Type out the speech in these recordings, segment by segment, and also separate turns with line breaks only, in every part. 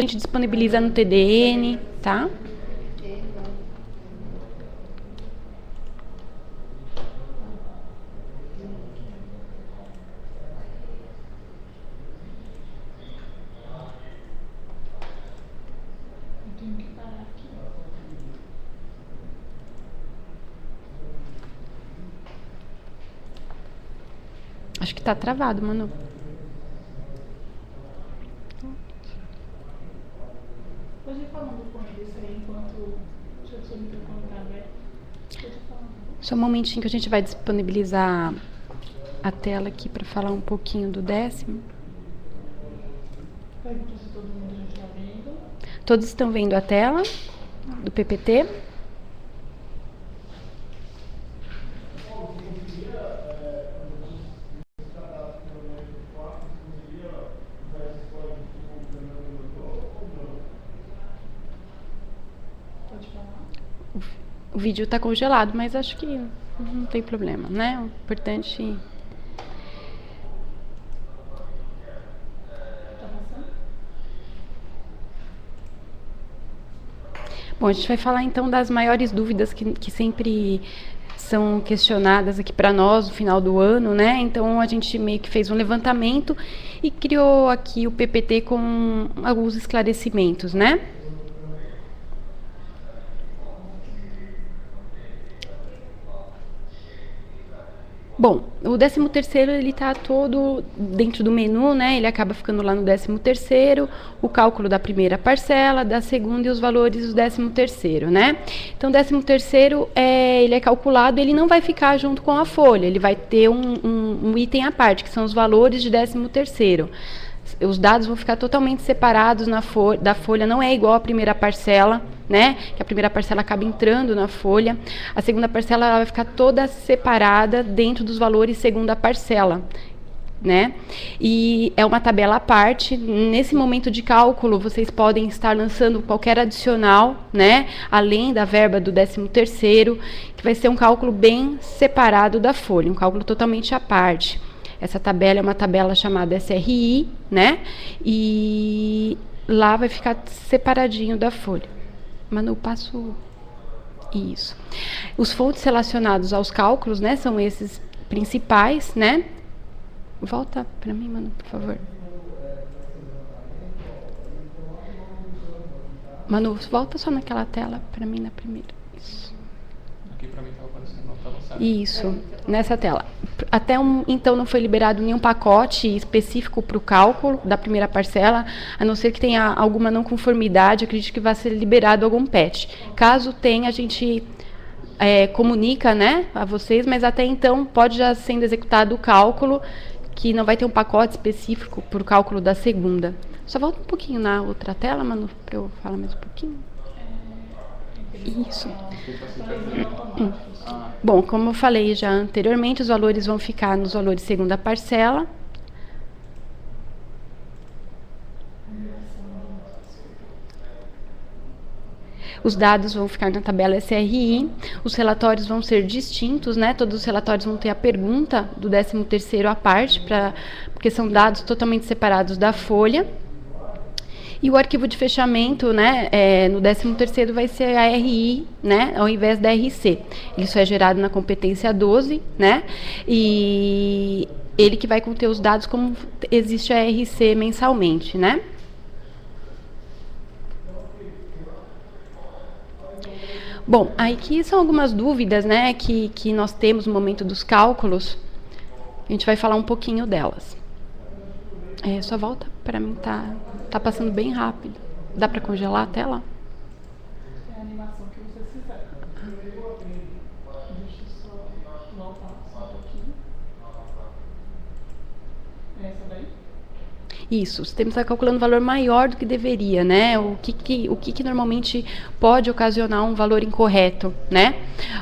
A gente disponibiliza no TDN, tá? Acho que tá travado, Manu.
Pode ir falando com eles aí enquanto o seu microfone tá aberto. Pode ir falando.
Só um momentinho que a gente vai disponibilizar a tela aqui para falar um pouquinho do 10º.
Pergunta se todo mundo já está vendo.
Todos estão vendo a tela do PPT?
Pode falar.
O vídeo está congelado, mas acho que não tem problema, né? O importante...
Tá passando?
Bom, a gente vai falar então das maiores dúvidas que sempre são questionadas aqui para nós no final do ano, né? Então a gente meio que fez um levantamento e criou aqui o PPT com alguns esclarecimentos, né? Bom, o 13º ele está todo dentro do menu, né? Ele acaba ficando lá no 13º, o cálculo da primeira parcela, da segunda e os valores do 13º, né? Então, o 13º ele é calculado, ele não vai ficar junto com a folha, ele vai ter um item à parte, que são os valores de 13º. Os dados vão ficar totalmente separados da folha, não é igual à primeira parcela, né? Que a primeira parcela acaba entrando na folha. A segunda parcela ela vai ficar toda separada dentro dos valores segunda parcela, né? E é uma tabela à parte. Nesse momento de cálculo, vocês podem estar lançando qualquer adicional, né? Além da verba do 13º, que vai ser um cálculo bem separado da folha, um cálculo totalmente à parte. Essa tabela é uma tabela chamada SRI, né? E lá vai ficar separadinho da folha. Manu, passo... Isso. Os fontes relacionados aos cálculos, né? São esses principais, né? Volta para mim, Manu, por favor. Manu, volta só naquela tela para mim na primeira. Isso.
Aqui para mim estava aparecendo, não estava certo.
Isso, nessa tela. Até então não foi liberado nenhum pacote específico para o cálculo da primeira parcela, a não ser que tenha alguma não conformidade, acredito que vai ser liberado algum patch. Caso tenha, a gente comunica, né, a vocês, mas até então pode já sendo executado o cálculo, que não vai ter um pacote específico para o cálculo da segunda. Só volta um pouquinho na outra tela, Manu, para eu falar mais um pouquinho. Isso. Bom, como eu falei já anteriormente, os valores vão ficar nos valores segunda parcela. Os dados vão ficar na tabela SRI, os relatórios vão ser distintos, né? Todos os relatórios vão ter a pergunta do 13º à parte, porque são dados totalmente separados da folha. E o arquivo de fechamento, né, no 13º vai ser a RI, né, ao invés da RC. Ele só é gerado na competência 12, né, e ele que vai conter os dados como existe a RC mensalmente, né. Bom, aqui são algumas dúvidas, né, que nós temos no momento dos cálculos. A gente vai falar um pouquinho delas. Só volta para mim, tá passando bem rápido. Dá para congelar a tela?
É a animação que vocês fizeram. Deixa eu só voltar só um pouquinho. É essa daí?
Isso, o sistema está calculando um valor maior do que deveria, né? O que normalmente pode ocasionar um valor incorreto, né?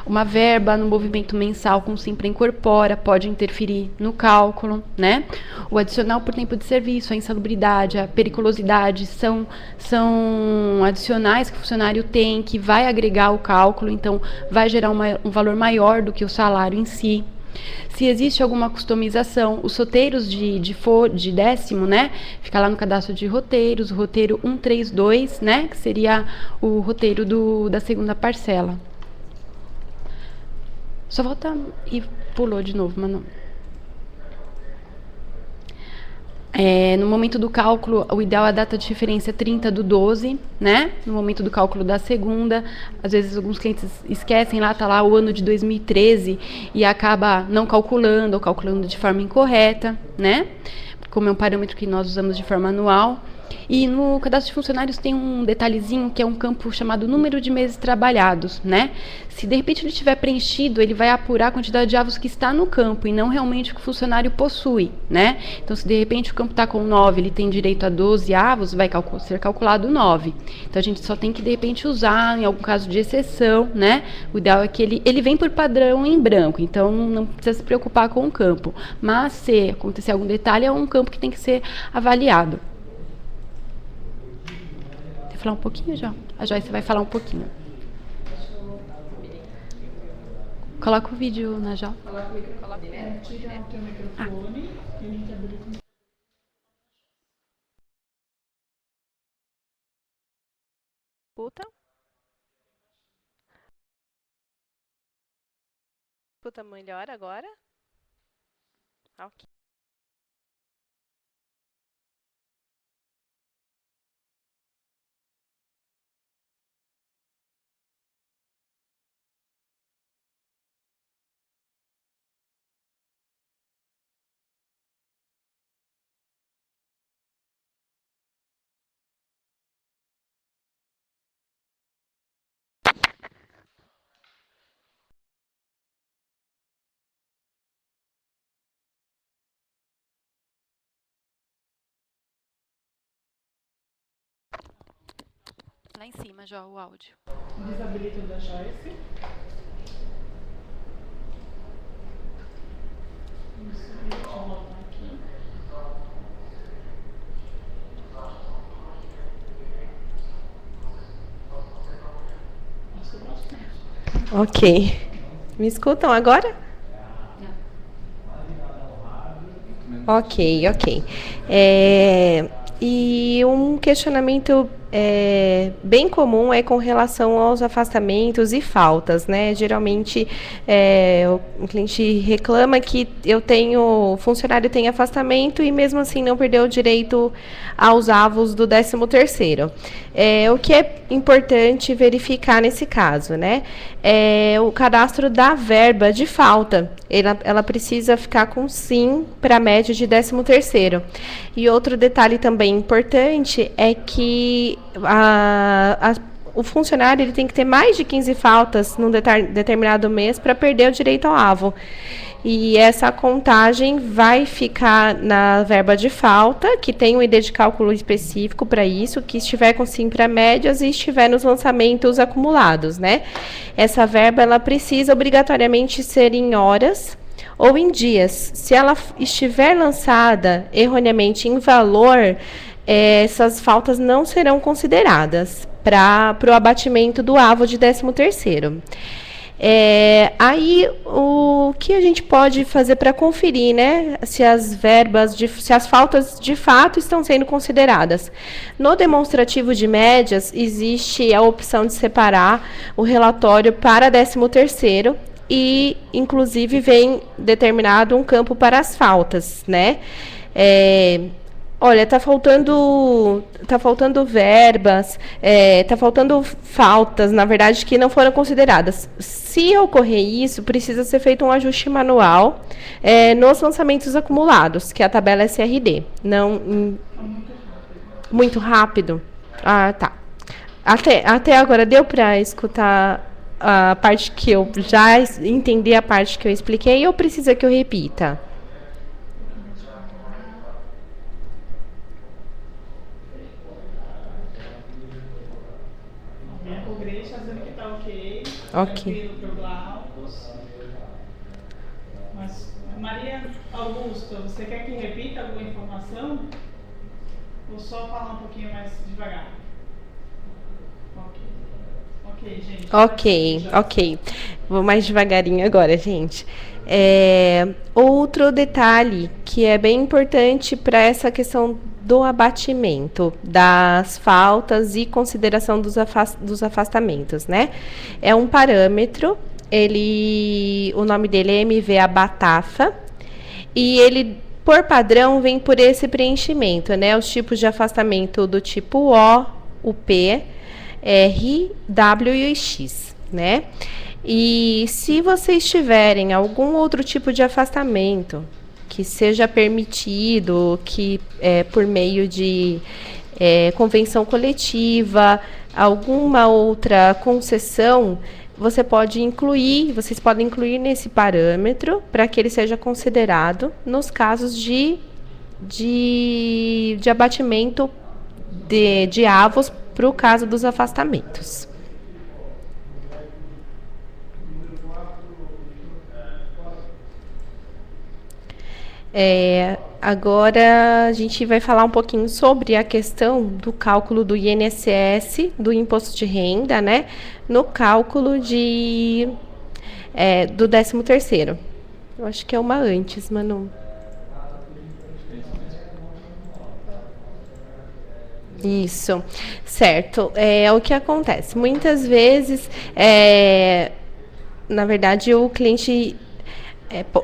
Uma verba no movimento mensal com Simpla Incorpora pode interferir no cálculo, né? O adicional por tempo de serviço, a insalubridade, a periculosidade são adicionais que o funcionário tem, que vai agregar o cálculo, então vai gerar um valor maior do que o salário em si. Se existe alguma customização, os roteiros de décimo, né? Fica lá no cadastro de roteiros, o roteiro 132, né? Que seria o roteiro da segunda parcela. Só volta e pulou de novo, mas não. No momento do cálculo, o ideal é a data de referência 30/12, né? No momento do cálculo da segunda, às vezes alguns clientes esquecem lá, tá lá o ano de 2013 e acaba não calculando ou calculando de forma incorreta, né? Como é um parâmetro que nós usamos de forma anual. E no cadastro de funcionários tem um detalhezinho que é um campo chamado número de meses trabalhados, né? Se de repente ele tiver preenchido, ele vai apurar a quantidade de avos que está no campo e não realmente o que o funcionário possui, né? Então, se de repente o campo está com 9, ele tem direito a 12 avos, vai ser calculado 9. Então, a gente só tem que de repente usar, em algum caso de exceção, né? O ideal é que ele vem por padrão em branco, então não precisa se preocupar com o campo. Mas se acontecer algum detalhe, é um campo que tem que ser avaliado. Falar um pouquinho, já? A Joyce vai falar um pouquinho. Coloca o vídeo na Jó.
Tira o teu microfone e a gente abre com...
Escuta? Escuta melhor agora? Ok.
Lá em cima, Jó, o áudio.
Desabilita o da Joyce. Isso, deixa eu voltar aqui. Passou bastante.
Ok. Me escutam agora? Ok, ok. E um questionamento bem comum é com relação aos afastamentos e faltas, né? Geralmente o cliente reclama que o funcionário tem afastamento e mesmo assim não perdeu o direito aos avos do 13º. O que é importante verificar nesse caso, né? O cadastro da verba de falta. Ela precisa ficar com sim para a média de 13º. E outro detalhe também importante é que o funcionário ele tem que ter mais de 15 faltas num determinado mês para perder o direito ao avo. E essa contagem vai ficar na verba de falta, que tem um ID de cálculo específico para isso, que estiver com sim para médias e estiver nos lançamentos acumulados, né? Essa verba ela precisa obrigatoriamente ser em horas ou em dias. Se ela estiver lançada erroneamente em valor, essas faltas não serão consideradas para o abatimento do avo de 13º. Aí, o que a gente pode fazer para conferir, né, se as faltas de fato estão sendo consideradas? No demonstrativo de médias, existe a opção de separar o relatório para 13º e, inclusive, vem determinado um campo para as faltas, né? Olha, tá faltando verbas, tá faltando faltas, na verdade, que não foram consideradas. Se ocorrer isso, precisa ser feito um ajuste manual nos lançamentos acumulados, que é a tabela SRD. Não, muito rápido. Ah, tá. Até agora deu para escutar a parte que eu já entendi, a parte que eu expliquei, ou precisa que eu repita?
O Grace está dizendo que está ok.
Ok.
Tranquilo para o Glaucus. Mas, Maria Augusta, você quer que repita alguma informação? Ou só falar um pouquinho mais devagar? Ok, gente.
Ok. Vou mais devagarinho agora, gente. Outro detalhe que é bem importante para essa questão do abatimento das faltas e consideração dos afastamentos, né? É um parâmetro, o nome dele é MV Abatafa, e ele, por padrão, vem por esse preenchimento, né? Os tipos de afastamento do tipo O, o P, R, W e X, né? E se vocês tiverem algum outro tipo de afastamento que seja permitido, que por meio de convenção coletiva, alguma outra concessão, vocês podem incluir nesse parâmetro para que ele seja considerado nos casos de abatimento de avos para o caso dos afastamentos. Agora a gente vai falar um pouquinho sobre a questão do cálculo do INSS, do imposto de renda, né? No cálculo do 13º. Eu acho que é uma antes, Manu. Isso, certo. O que acontece? Muitas vezes, na verdade, o cliente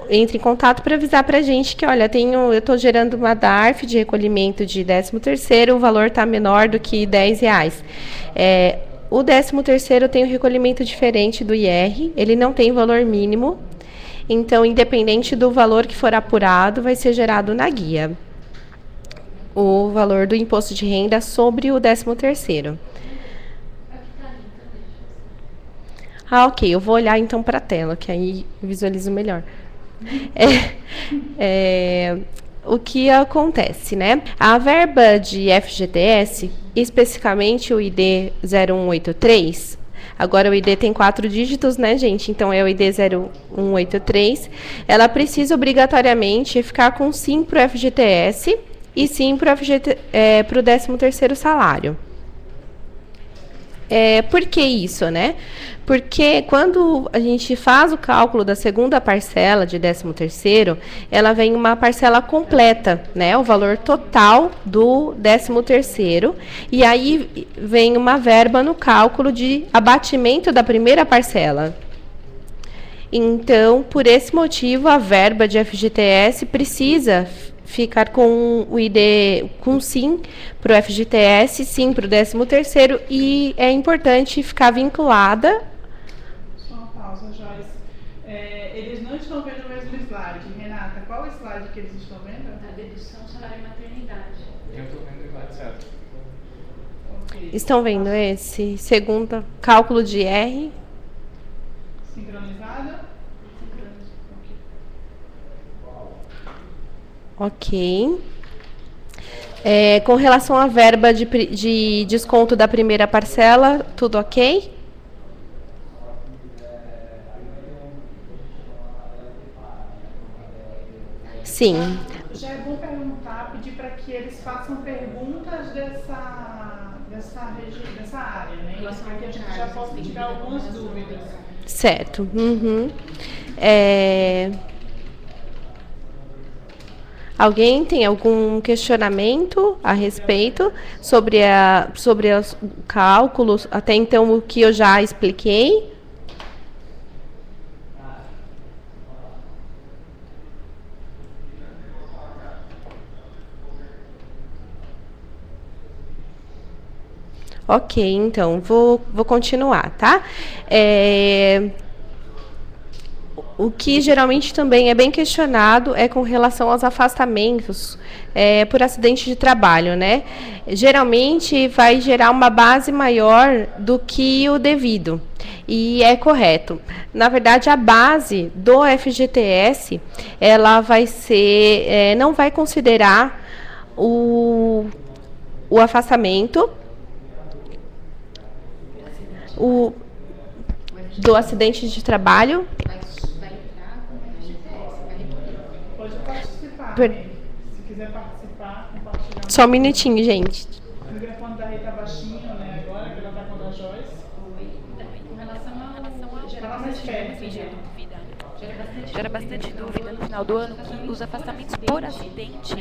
entra em contato para avisar para a gente que, olha, eu estou gerando uma DARF de recolhimento de 13º, o valor está menor do que R$10. O 13º tem um recolhimento diferente do IR, ele não tem valor mínimo, então, independente do valor que for apurado, vai ser gerado na guia o valor do imposto de renda sobre o 13º. Ok, eu vou olhar então para a tela, que aí visualizo melhor. O que acontece, né? A verba de FGTS, especificamente o ID 0183, agora o ID tem 4 dígitos, né, gente? Então é o ID 0183. Ela precisa obrigatoriamente ficar com sim para o FGTS e sim para o 13º salário. Por que isso, né? Porque quando a gente faz o cálculo da segunda parcela de 13º, ela vem uma parcela completa, né? O valor total do 13º, e aí vem uma verba no cálculo de abatimento da primeira parcela. Então, por esse motivo, a verba de FGTS precisa ficar com o ID com sim para o FGTS, sim para o 13º, e é importante ficar vinculada.
Só uma pausa, Joyce. Eles não estão vendo o mesmo slide. Renata, qual é o slide que eles estão vendo?
A dedução, salário e maternidade.
Eu estou vendo o slide certo.
Okay.
Estão vendo esse segundo cálculo de R?
Sincronizada?
Ok. Com relação à verba de desconto da primeira parcela, tudo ok? Sim.
Já é bom perguntar, pedir para que eles façam perguntas dessa área, né? Para que a gente já possa tirar algumas dúvidas.
Certo. Uhum. Alguém tem algum questionamento a respeito sobre os cálculos, até então o que eu já expliquei? Ok, então, vou continuar, tá? O que geralmente também é bem questionado é com relação aos afastamentos por acidente de trabalho, né? Geralmente vai gerar uma base maior do que o devido, e é correto. Na verdade, a base do FGTS, ela vai ser, não vai considerar o afastamento do acidente de trabalho.
Pode participar, se quiser participar, compartilhar.
Só um minutinho, gente.
O microfone da Rita tá baixinho, né, agora, que ela está com a da Joyce.
Com relação ao
Fala mais perto,
dúvida. gera bastante dúvida no final do ano que os afastamentos por acidente,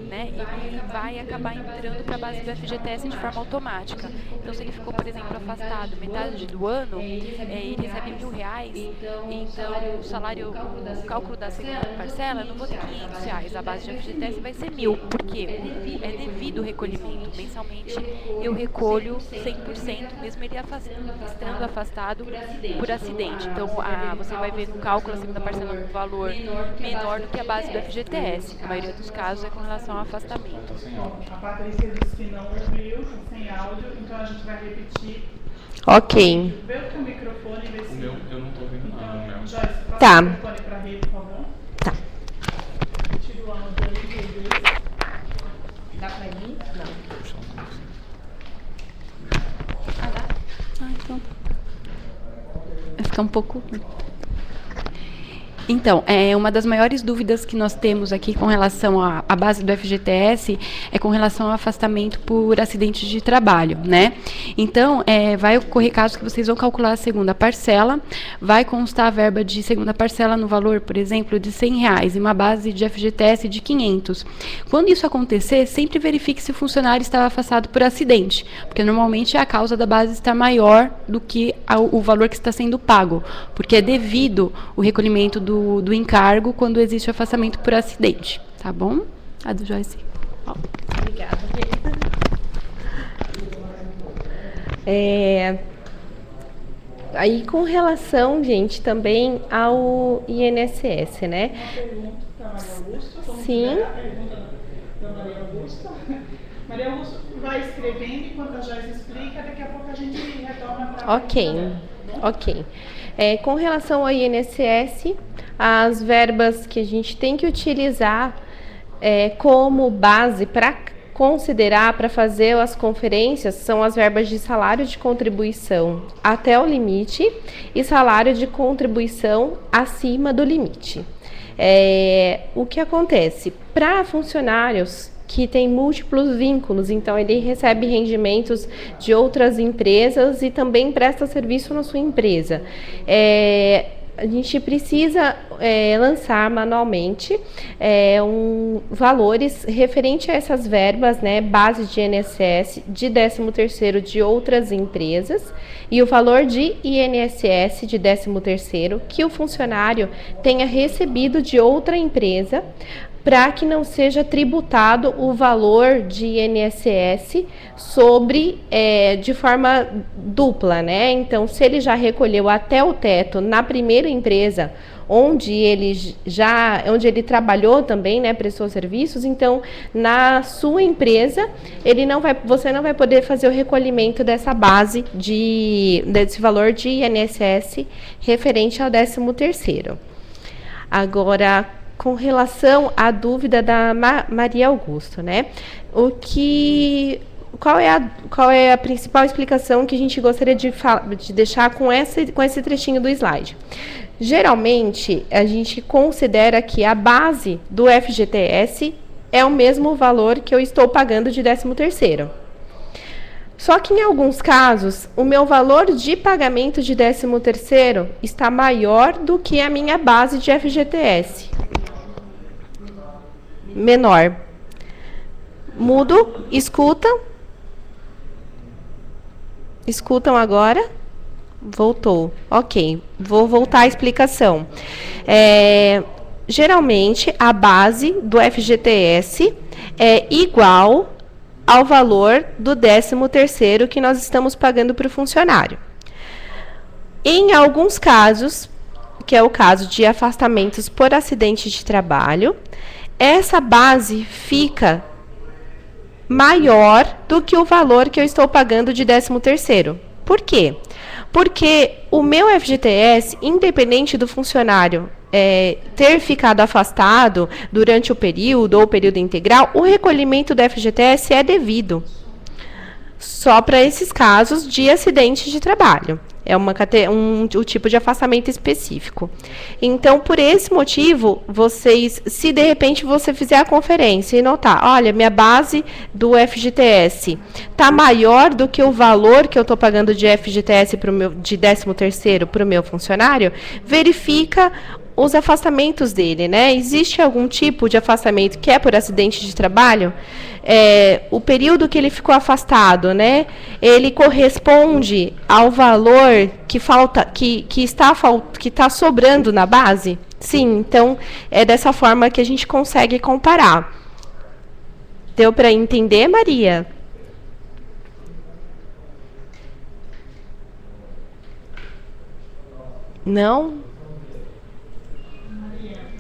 né, ele vai acabar entrando para a base do FGTS de forma automática. Então, se ele ficou, por exemplo, afastado metade do ano, ele recebe R$1.000, então o cálculo da segunda parcela, eu não vou ter R$500, a base de FGTS vai ser 1.000, porque é devido o recolhimento. Mensalmente eu recolho 100%, mesmo ele estando afastado por acidente. Então, você vai ver no cálculo a segunda parcela um valor menor do que a base do FGTS. Na maioria dos casos é com relação ao afastamento.
A Patrícia disse que não ouviu, sem áudio, então a gente vai repetir.
Ok.
Vê o teu microfone e vê se...
O meu, eu não tô ouvindo nada, o meu.
Joyce, passa
Tá.
o microfone pra rede, por favor.
Tá.
Tira o áudio aí,
Dá pra ir? Não.
Então vai ficar um pouco... Então, uma das maiores dúvidas que nós temos aqui com relação à base do FGTS é com relação ao afastamento por acidente de trabalho, né? Então, vai ocorrer casos que vocês vão calcular a segunda parcela, vai constar a verba de segunda parcela no valor, por exemplo, de R$100 e uma base de FGTS de 500. Quando isso acontecer, sempre verifique se o funcionário estava afastado por acidente, porque normalmente a causa da base está maior do que o valor que está sendo pago, porque é devido o recolhimento do encargo quando existe o afastamento por acidente, tá bom? A do Joyce.
Obrigada. Aí, com relação, gente, também ao INSS, né?
Uma pergunta para Maria Augusta.
Sim.
A pergunta da Maria Augusta. Maria Augusta vai escrevendo enquanto a Joyce explica, daqui a pouco a gente retorna para a
Ok. Com relação ao INSS, as verbas que a gente tem que utilizar como base para considerar, para fazer as conferências, são as verbas de salário de contribuição até o limite e salário de contribuição acima do limite. O que acontece? Para funcionários que tem múltiplos vínculos, então ele recebe rendimentos de outras empresas e também presta serviço na sua empresa. A gente precisa lançar manualmente valores referente a essas verbas, né, base de INSS, de 13º de outras empresas e o valor de INSS de 13º que o funcionário tenha recebido de outra empresa, para que não seja tributado o valor de INSS de forma dupla, né? Então, se ele já recolheu até o teto na primeira empresa, onde ele trabalhou também, né, prestou serviços, então na sua empresa você não vai poder fazer o recolhimento dessa base desse valor de INSS referente ao 13º. Agora, com relação à dúvida da Maria Augusto, né? Qual é a principal explicação que a gente gostaria de deixar com esse trechinho do slide? Geralmente, a gente considera que a base do FGTS é o mesmo valor que eu estou pagando de 13º. Só que em alguns casos, o meu valor de pagamento de 13º está maior do que a minha base de FGTS. Menor. Mudo, escutam. Escutam agora? Voltou. Ok, vou voltar à explicação. Geralmente, a base do FGTS é igual ao valor do 13º que nós estamos pagando para o funcionário. Em alguns casos, que é o caso de afastamentos por acidente de trabalho, essa base fica maior do que o valor que eu estou pagando de 13º. Por quê? Porque o meu FGTS, independente do funcionário ter ficado afastado durante o período ou período integral, o recolhimento do FGTS é devido. Só para esses casos de acidente de trabalho. É o tipo de afastamento específico. Então, por esse motivo, se de repente você fizer a conferência e notar, olha, minha base do FGTS está maior do que o valor que eu estou pagando de FGTS de 13º para o meu funcionário, verifica os afastamentos dele, né? Existe algum tipo de afastamento que é por acidente de trabalho? O período que ele ficou afastado, né? Ele corresponde ao valor que falta, que está sobrando na base? Sim, então é dessa forma que a gente consegue comparar. Deu para entender, Maria? Não?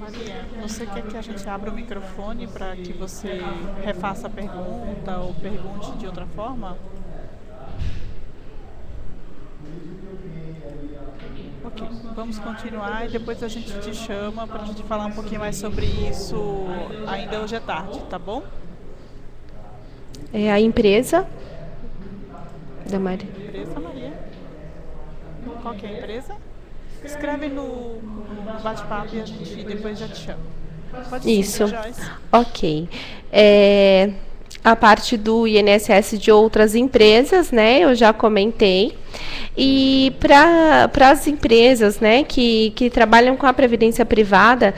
Maria, você quer que a gente abra o microfone para que você refaça a pergunta ou pergunte de outra forma? Ok, vamos continuar e depois a gente te chama para a gente falar um pouquinho mais sobre isso ainda hoje à tarde, tá bom?
É a empresa da Maria.
Empresa, Maria? Qual que é a empresa? Escreve no bate-papo e a gente depois já te chama. Pode
Isso.
ser, Joyce.
Ok. A parte do INSS de outras empresas, né? Eu já comentei. E para as empresas, né, que trabalham com a previdência privada,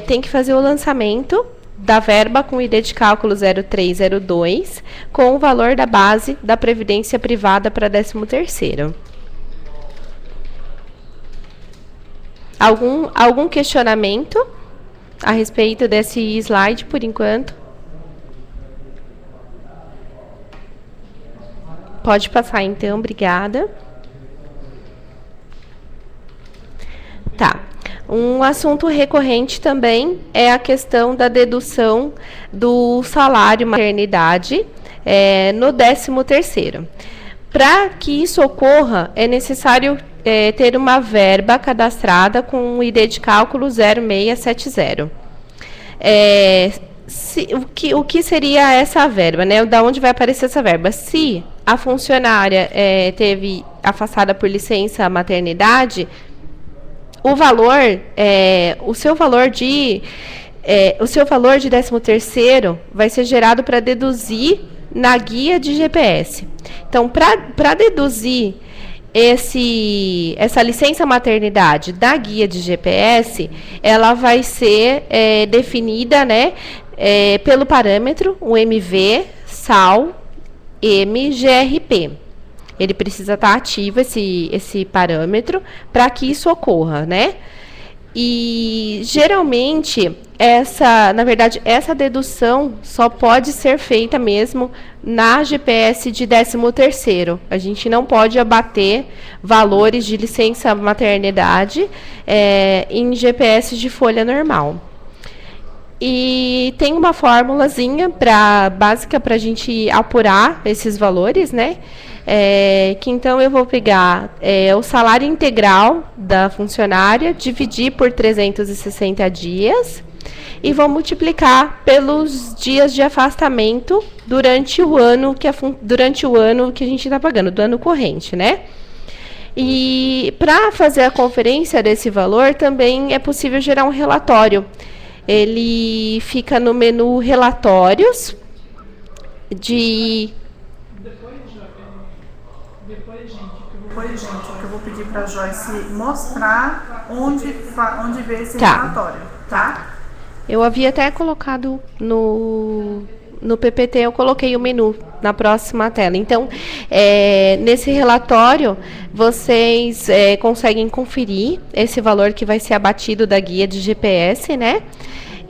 tem que fazer o lançamento da verba com ID de cálculo 0302, com o valor da base da previdência privada para 13º. Algum questionamento a respeito desse slide, por enquanto? Pode passar, então. Obrigada. Tá. Um assunto recorrente também é a questão da dedução do salário maternidade no 13º. Para que isso ocorra, é necessário ter uma verba cadastrada com o ID de cálculo 0670. O que seria essa verba, né? Da onde vai aparecer essa verba? Se a funcionária teve afastada por licença maternidade, o seu valor de 13º vai ser gerado para deduzir na guia de GPS. Então, para deduzir essa licença maternidade da guia de GPS, ela vai ser definida, né, pelo parâmetro, o MV, SAL, MGRP. Ele precisa estar ativo, esse parâmetro, para que isso ocorra, né? E, geralmente, essa dedução só pode ser feita mesmo na GPS de 13º. A gente não pode abater valores de licença maternidade em GPS de folha normal. E tem uma formulazinha básica para a gente apurar esses valores, né? Que então eu vou pegar o salário integral da funcionária, dividir por 360 dias e vou multiplicar pelos dias de afastamento durante o ano que a gente está pagando, do ano corrente, né? E para fazer a conferência desse valor, também é possível gerar um relatório. Ele fica no menu Relatórios de...
Depois, gente, que eu vou pedir para a Joyce mostrar onde vê esse relatório, tá?
Eu havia até colocado no PPT, eu coloquei o menu na próxima tela. Então, nesse relatório, vocês conseguem conferir esse valor que vai ser abatido da guia de GPS, né?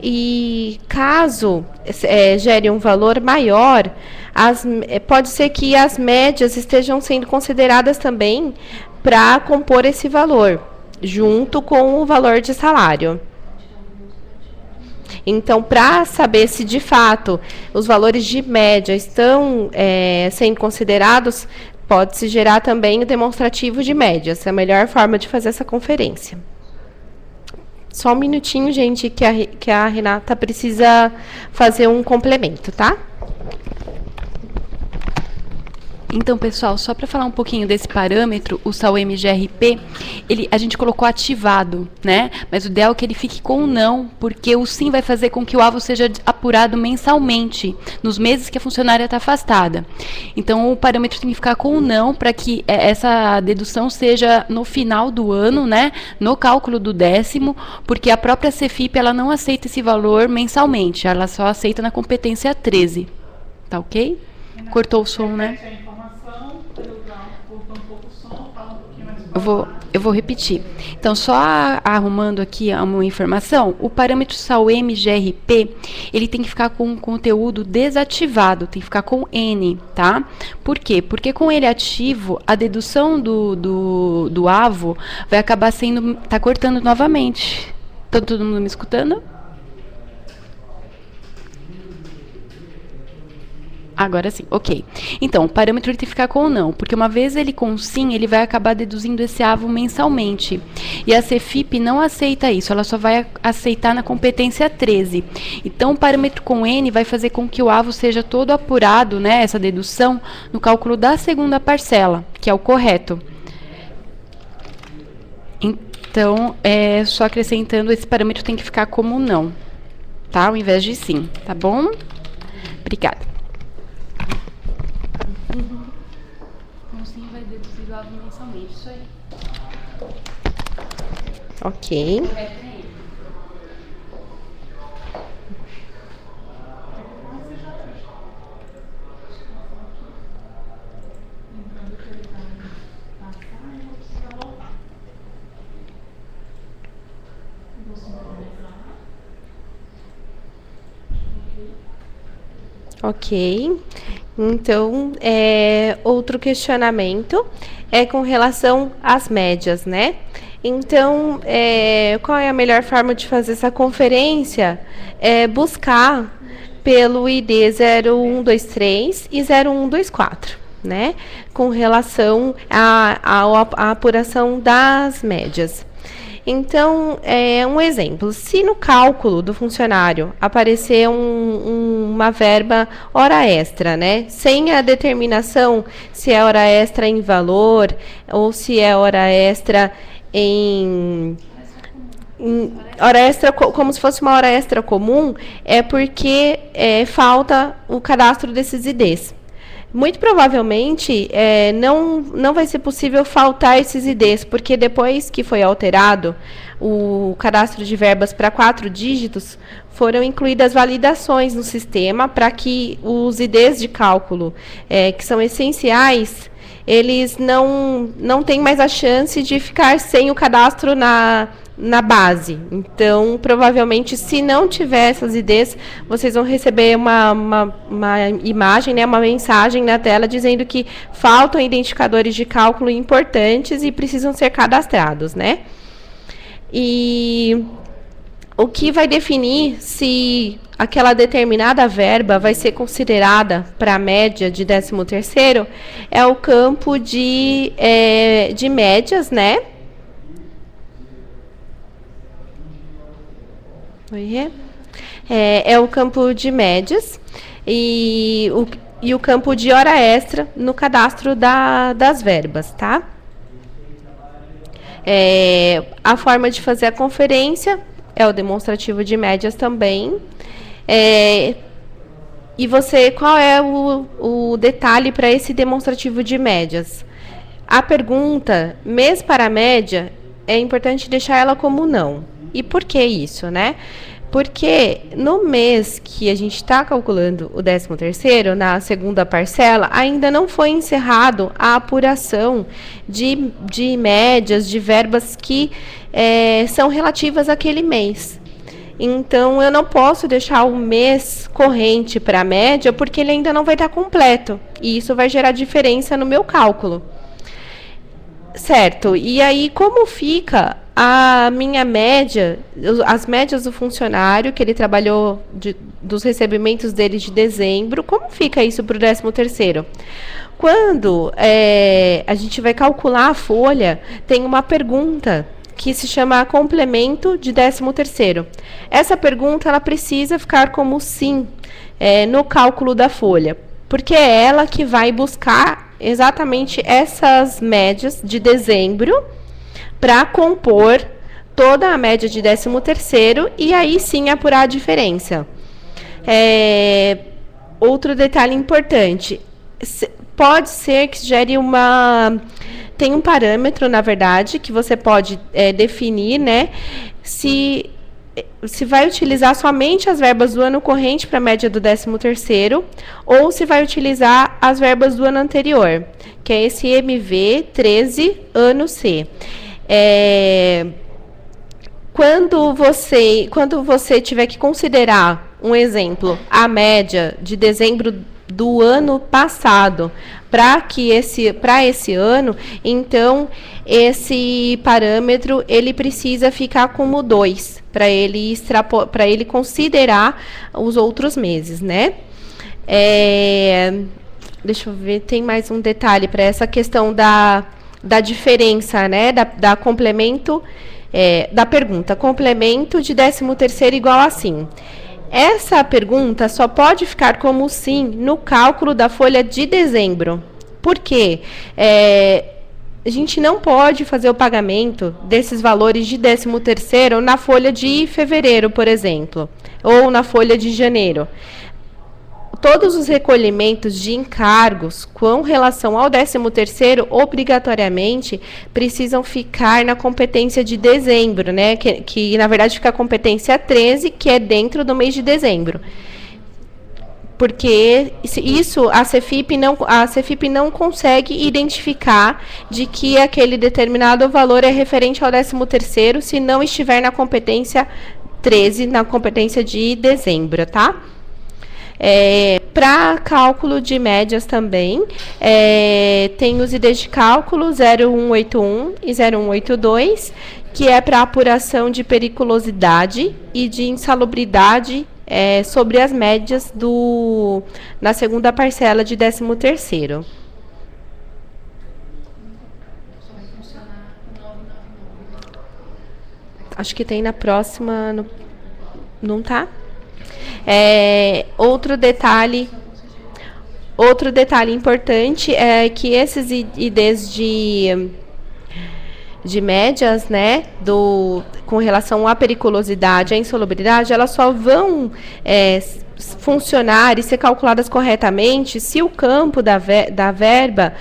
E caso gere um valor maior, pode ser que as médias estejam sendo consideradas também para compor esse valor, junto com o valor de salário. Então, para saber se de fato os valores de média estão sendo considerados, pode-se gerar também o demonstrativo de médias. É a melhor forma de fazer essa conferência. Só um minutinho, gente, que a Renata precisa fazer um complemento, tá?
Então, pessoal, só para falar um pouquinho desse parâmetro, o SAU-MGRP, a gente colocou ativado, né? Mas o ideal é que ele fique com o não, porque o sim vai fazer com que o AVO seja apurado mensalmente, nos meses que a funcionária está afastada. Então, o parâmetro tem que ficar com o não, para que essa dedução seja no final do ano, né? No cálculo do 10º, porque a própria Cefip, ela não aceita esse valor mensalmente, ela só aceita na competência 13. Tá ok? Cortou o som, né? Eu vou repetir. Então, só arrumando aqui uma informação, o parâmetro SAU-MGRP, ele tem que ficar com o conteúdo desativado, tem que ficar com N, tá? Por quê? Porque com ele ativo, a dedução do AVO vai acabar sendo... Tá cortando novamente. Tá todo mundo me escutando? Agora sim, ok. Então, o parâmetro ele tem que ficar com não, porque uma vez ele com sim, ele vai acabar deduzindo esse AVO mensalmente. E a Cefip não aceita isso, ela só vai aceitar na competência 13. Então, o parâmetro com N vai fazer com que o AVO seja todo apurado, né, essa dedução, no cálculo da segunda parcela, que é o correto. Então, só acrescentando, esse parâmetro tem que ficar como não, tá? Ao invés de sim, tá bom? Obrigada. Então, sim, vai deduzir o AVO mensalmente, isso aí.
Ok. Ok. Então, outro questionamento é com relação às médias, né? Então, qual é a melhor forma de fazer essa conferência? Buscar pelo ID 0123 e 0124, né? Com relação à apuração das médias. Então, um exemplo, se no cálculo do funcionário aparecer uma verba hora extra, né, sem a determinação se é hora extra em valor ou se é hora extra hora extra como se fosse uma hora extra comum, é porque falta o cadastro desses IDs. Muito provavelmente, não vai ser possível faltar esses IDs, porque depois que foi alterado o cadastro de verbas para 4 dígitos, foram incluídas validações no sistema para que os IDs de cálculo, que são essenciais, eles não têm mais a chance de ficar sem o cadastro na base. Então, provavelmente, se não tiver essas IDs, vocês vão receber uma imagem, né, uma mensagem na tela dizendo que faltam identificadores de cálculo importantes e precisam ser cadastrados, né? E o que vai definir se aquela determinada verba vai ser considerada para a média de 13º é o campo de médias, né? É o campo de médias e o campo de hora extra no cadastro das verbas, tá? A forma de fazer a conferência é o demonstrativo de médias também. E qual é o detalhe para esse demonstrativo de médias? A pergunta, mês para média, é importante deixar ela como não. E por que isso, né? Porque no mês que a gente está calculando o 13º, na segunda parcela, ainda não foi encerrado a apuração de médias, de verbas que são relativas àquele mês. Então, eu não posso deixar o mês corrente para a média, porque ele ainda não vai estar completo. E isso vai gerar diferença no meu cálculo. Certo, e aí como fica a minha média, as médias do funcionário, que ele trabalhou dos recebimentos dele de dezembro, como fica isso para o 13º? Quando a gente vai calcular a folha, tem uma pergunta que se chama complemento de 13º. Essa pergunta ela precisa ficar como sim no cálculo da folha, porque é ela que vai buscar exatamente essas médias de dezembro para compor toda a média de 13º e aí sim apurar a diferença. Outro detalhe importante, pode ser que gere tem um parâmetro, na verdade, que você pode definir, né, se vai utilizar somente as verbas do ano corrente para a média do 13º ou se vai utilizar as verbas do ano anterior, que é esse MV13 ano C. Quando você tiver que considerar, um exemplo, a média de dezembro do ano passado para esse ano, então esse parâmetro ele precisa ficar como 2 para ele considerar os outros meses, né? Deixa eu ver, tem mais um detalhe para essa questão da diferença, né? Da complemento, da pergunta, complemento de 13º igual a sim. Essa pergunta só pode ficar como sim no cálculo da folha de dezembro. Por quê? A gente não pode fazer o pagamento desses valores de 13º na folha de fevereiro, por exemplo, ou na folha de janeiro. Todos os recolhimentos de encargos com relação ao 13º, obrigatoriamente, precisam ficar na competência de dezembro, né? Que na verdade fica a competência 13, que é dentro do mês de dezembro. Porque isso a CEFIP não consegue identificar de que aquele determinado valor é referente ao 13º se não estiver na competência 13, na competência de dezembro, tá? Para cálculo de médias também, tem os IDs de cálculo 0181 e 0182, que é para apuração de periculosidade e de insalubridade sobre as médias na segunda parcela de 13º. Acho que tem na próxima, não tá? Outro detalhe importante é que esses IDs de médias, né, com relação à periculosidade, à insalubridade, elas só vão funcionar e ser calculadas corretamente se o campo da verba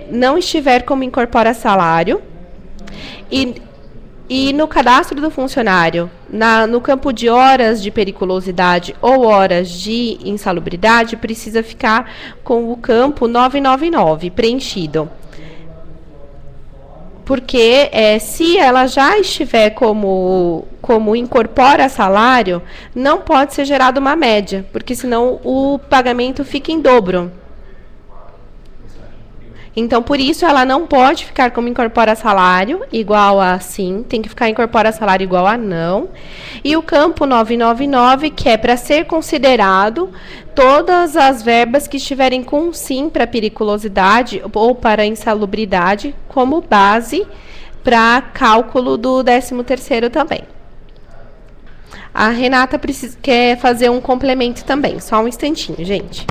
não estiver como incorpora salário e no cadastro do funcionário, no campo de horas de periculosidade ou horas de insalubridade, precisa ficar com o campo 999 preenchido. Porque se ela já estiver como incorpora salário, não pode ser gerada uma média, porque senão o pagamento fica em dobro. Então, por isso, ela não pode ficar como incorpora salário igual a sim, tem que ficar incorpora salário igual a não. E o campo 999, que é para ser considerado todas as verbas que estiverem com sim para periculosidade ou para insalubridade como base para cálculo do 13º também. A Renata quer fazer um complemento também, só um instantinho, gente.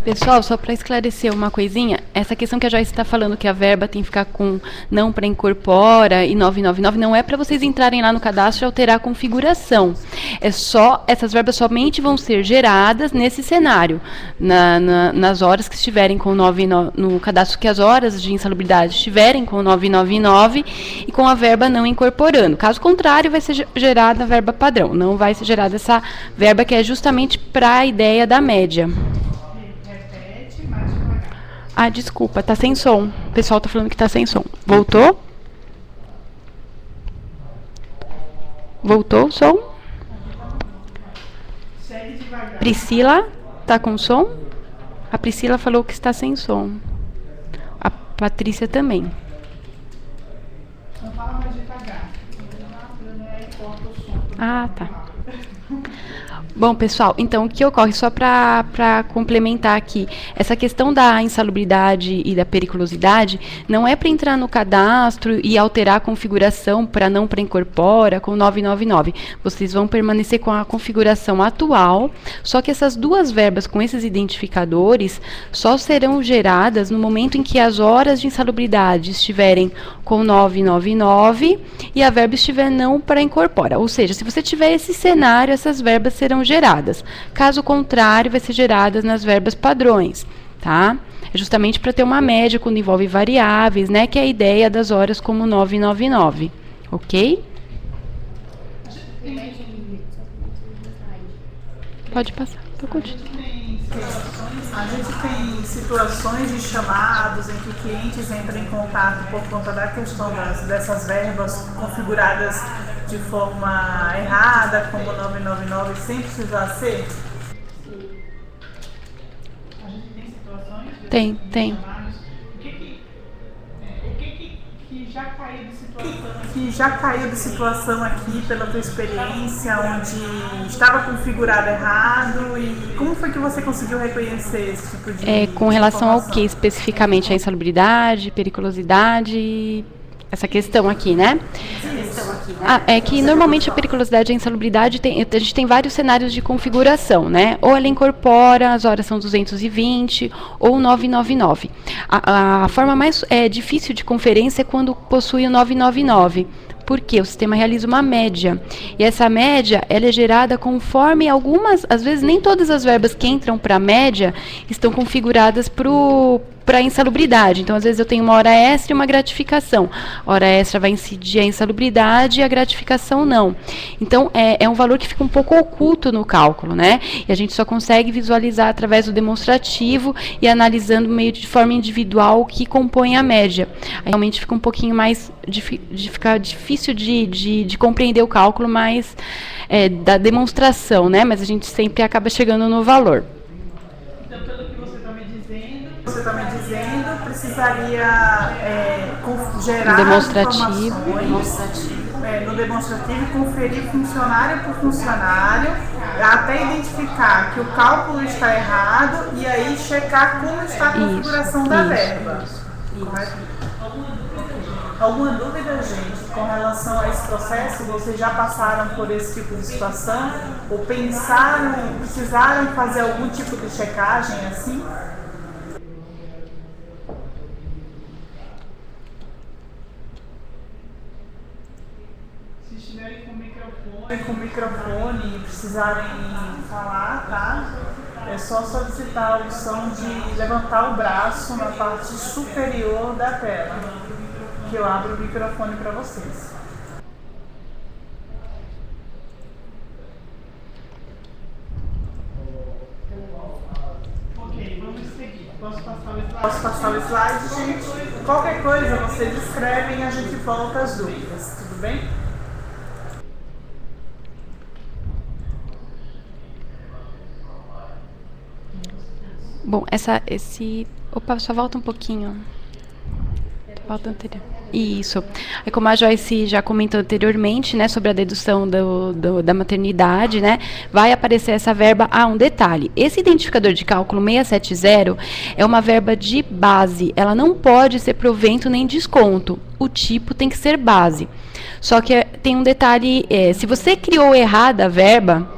Pessoal, só para esclarecer uma coisinha, essa questão que a Joyce está falando que a verba tem que ficar com não para incorpora e 999, não é para vocês entrarem lá no cadastro e alterar a configuração. Essas verbas somente vão ser geradas nesse cenário, nas horas que estiverem com no cadastro, que as horas de insalubridade estiverem com 999 e com a verba não incorporando. Caso contrário, vai ser gerada a verba padrão, não vai ser gerada essa verba que é justamente para a ideia da média. Ah, desculpa, tá sem som. O pessoal tá falando que tá sem som. Voltou? Voltou o som? Priscila, tá com som? A Priscila falou que está sem som. A Patrícia também.
Não fala mais devagar.
Ah, tá. Bom, pessoal, então o que ocorre, só para complementar aqui, essa questão da insalubridade e da periculosidade não é para entrar no cadastro e alterar a configuração para não pré-incorpora com 999. Vocês vão permanecer com a configuração atual, só que essas duas verbas com esses identificadores só serão geradas no momento em que as horas de insalubridade estiverem com 999 e a verba estiver não pré-incorpora. Ou seja, se você tiver esse cenário, essas verbas serão geradas. Caso contrário, vai ser geradas nas verbas padrões, tá? É justamente para ter uma média quando envolve variáveis, né? Que é a ideia das horas como 999, ok? Pode passar, pode continuar.
A gente tem situações de chamados em que clientes entram em contato por conta da questão dessas verbas configuradas de forma errada, como 999, sem precisar ser? A gente tem situações de
Tem.
chamados. O que já caiu de situação aqui pela tua experiência, onde estava configurado errado, e como foi que você conseguiu reconhecer esse tipo de
Com relação ao
informação?
que especificamente? A insalubridade, periculosidade, essa questão aqui, né? É que normalmente a periculosidade e a insalubridade, a gente tem vários cenários de configuração, né? Ou ela incorpora, as horas são 220 ou 999. A forma mais difícil de conferência é quando possui o 999. Porque o sistema realiza uma média. E essa média, ela é gerada conforme algumas, às vezes nem todas as verbas que entram para a média estão configuradas para a insalubridade. Então, às vezes eu tenho uma hora extra e uma gratificação. A hora extra vai incidir a insalubridade e a gratificação não. Então, é um valor que fica um pouco oculto no cálculo, né? E a gente só consegue visualizar através do demonstrativo e analisando meio de forma individual o que compõe a média. Aí, realmente fica um pouquinho mais ficar difícil de compreender o cálculo, mas da demonstração, né? Mas a gente sempre acaba chegando no valor.
Então, pelo que você está me dizendo, precisaria gerar
demonstrativo.
No demonstrativo, conferir funcionário por funcionário, até identificar que o cálculo está errado e aí checar como está a configuração da verba. Correto? Alguma dúvida, gente, com relação a esse processo? Vocês já passaram por esse tipo de situação? Ou precisaram fazer algum tipo de checagem assim? Se estiverem com o microfone e precisarem falar, tá? É só solicitar a opção de levantar o braço na parte superior da tela, que eu abro o microfone para vocês. Ok, vamos seguir. Posso passar o slide, gente? Qualquer coisa vocês escrevem e a gente volta às dúvidas, tudo bem?
Bom, opa, só volta um pouquinho. Volta anterior. Isso. É como a Joyce já comentou anteriormente, né, sobre a dedução da maternidade, né, vai aparecer essa verba. Um detalhe, esse identificador de cálculo 670 é uma verba de base, ela não pode ser provento nem desconto, o tipo tem que ser base. Só que tem um detalhe, se você criou errada a verba,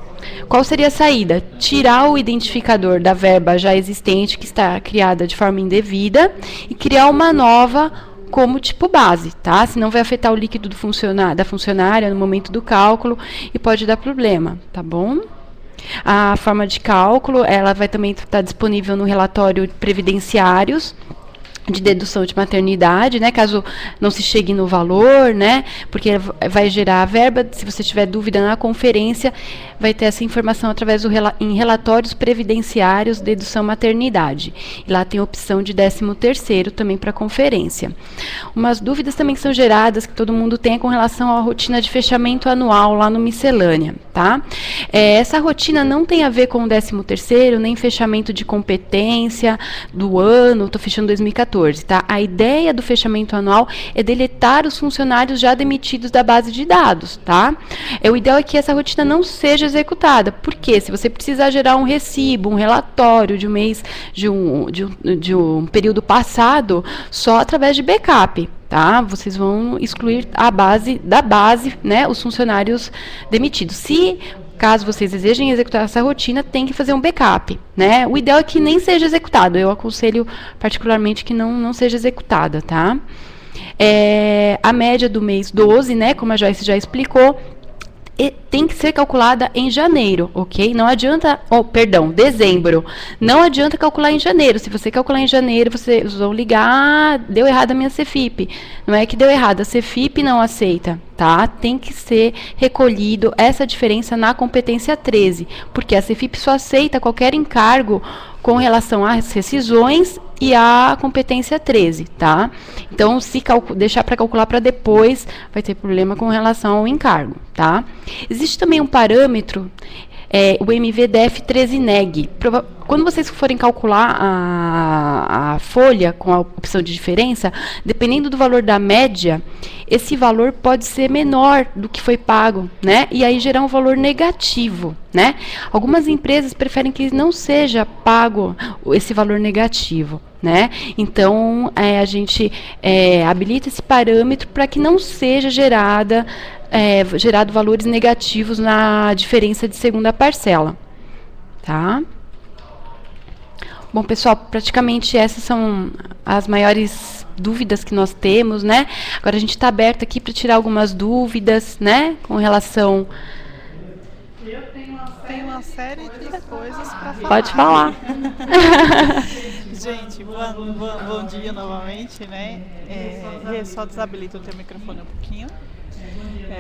qual seria a saída? Tirar o identificador da verba já existente, que está criada de forma indevida, e criar uma nova como tipo base, tá? Senão vai afetar o líquido da funcionária no momento do cálculo e pode dar problema, tá bom? A forma de cálculo, ela vai também estar disponível no relatório previdenciários de dedução de maternidade, né, caso não se chegue no valor, né, porque vai gerar a verba. Se você tiver dúvida na conferência, vai ter essa informação através em relatórios previdenciários de dedução maternidade. E lá tem a opção de 13º também para conferência. Umas dúvidas também que são geradas, que todo mundo tem, com relação à rotina de fechamento anual lá no miscelânea, tá? Essa rotina não tem a ver com o 13º, nem fechamento de competência do ano, estou fechando 2014. 14, tá? A ideia do fechamento anual é deletar os funcionários já demitidos da base de dados, tá? O ideal é que essa rotina não seja executada. Por quê? Se você precisar gerar um recibo, um relatório de um mês, de um período passado, só através de backup, tá? Vocês vão excluir da base, né, os funcionários demitidos. Caso vocês desejem executar essa rotina, tem que fazer um backup, né? O ideal é que nem seja executado. Eu aconselho particularmente que não seja executada, tá? A média do mês 12, né, como a Joyce já explicou, tem que ser calculada em janeiro, ok? Não adianta, dezembro. Não adianta calcular em janeiro. Se você calcular em janeiro, vocês vão ligar, deu errado a minha CFIP. Não é que deu errado, a CFIP não aceita, tá? Tem que ser recolhido essa diferença na competência 13, porque a CFIP só aceita qualquer encargo com relação às rescisões e à competência 13, tá? Então, se deixar para calcular para depois, vai ter problema com relação ao encargo, tá? Existe também um parâmetro, o MVDF 13neg. Quando vocês forem calcular a folha com a opção de diferença, dependendo do valor da média, esse valor pode ser menor do que foi pago, né? E aí gerar um valor negativo, né? Algumas empresas preferem que não seja pago esse valor negativo, né? Então, a gente habilita esse parâmetro para que não seja gerado valores negativos na diferença de segunda parcela, tá? Bom, pessoal, praticamente essas são as maiores dúvidas que nós temos, né? Agora a gente está aberto aqui para tirar algumas dúvidas, né? Com relação...
Eu tenho uma série de coisas para falar.
Pode falar.
Gente, bom dia novamente, né? Só desabilito o teu microfone um pouquinho.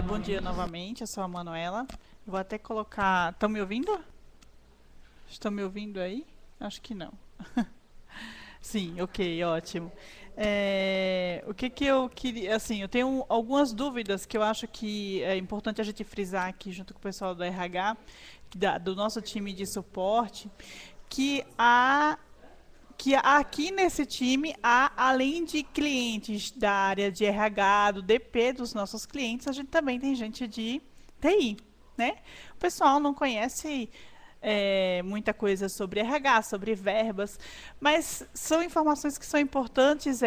Bom dia novamente, eu sou a Manuela. Vou até colocar... Estão me ouvindo? Estão me ouvindo aí? Acho que não. Sim, ok, ótimo. O que eu queria... Assim, eu tenho algumas dúvidas que eu acho que é importante a gente frisar aqui junto com o pessoal do RH, do nosso time de suporte, que aqui nesse time, além de clientes da área de RH, do DP, dos nossos clientes, a gente também tem gente de TI, né? O pessoal não conhece muita coisa sobre RH, sobre verbas, mas são informações que são importantes,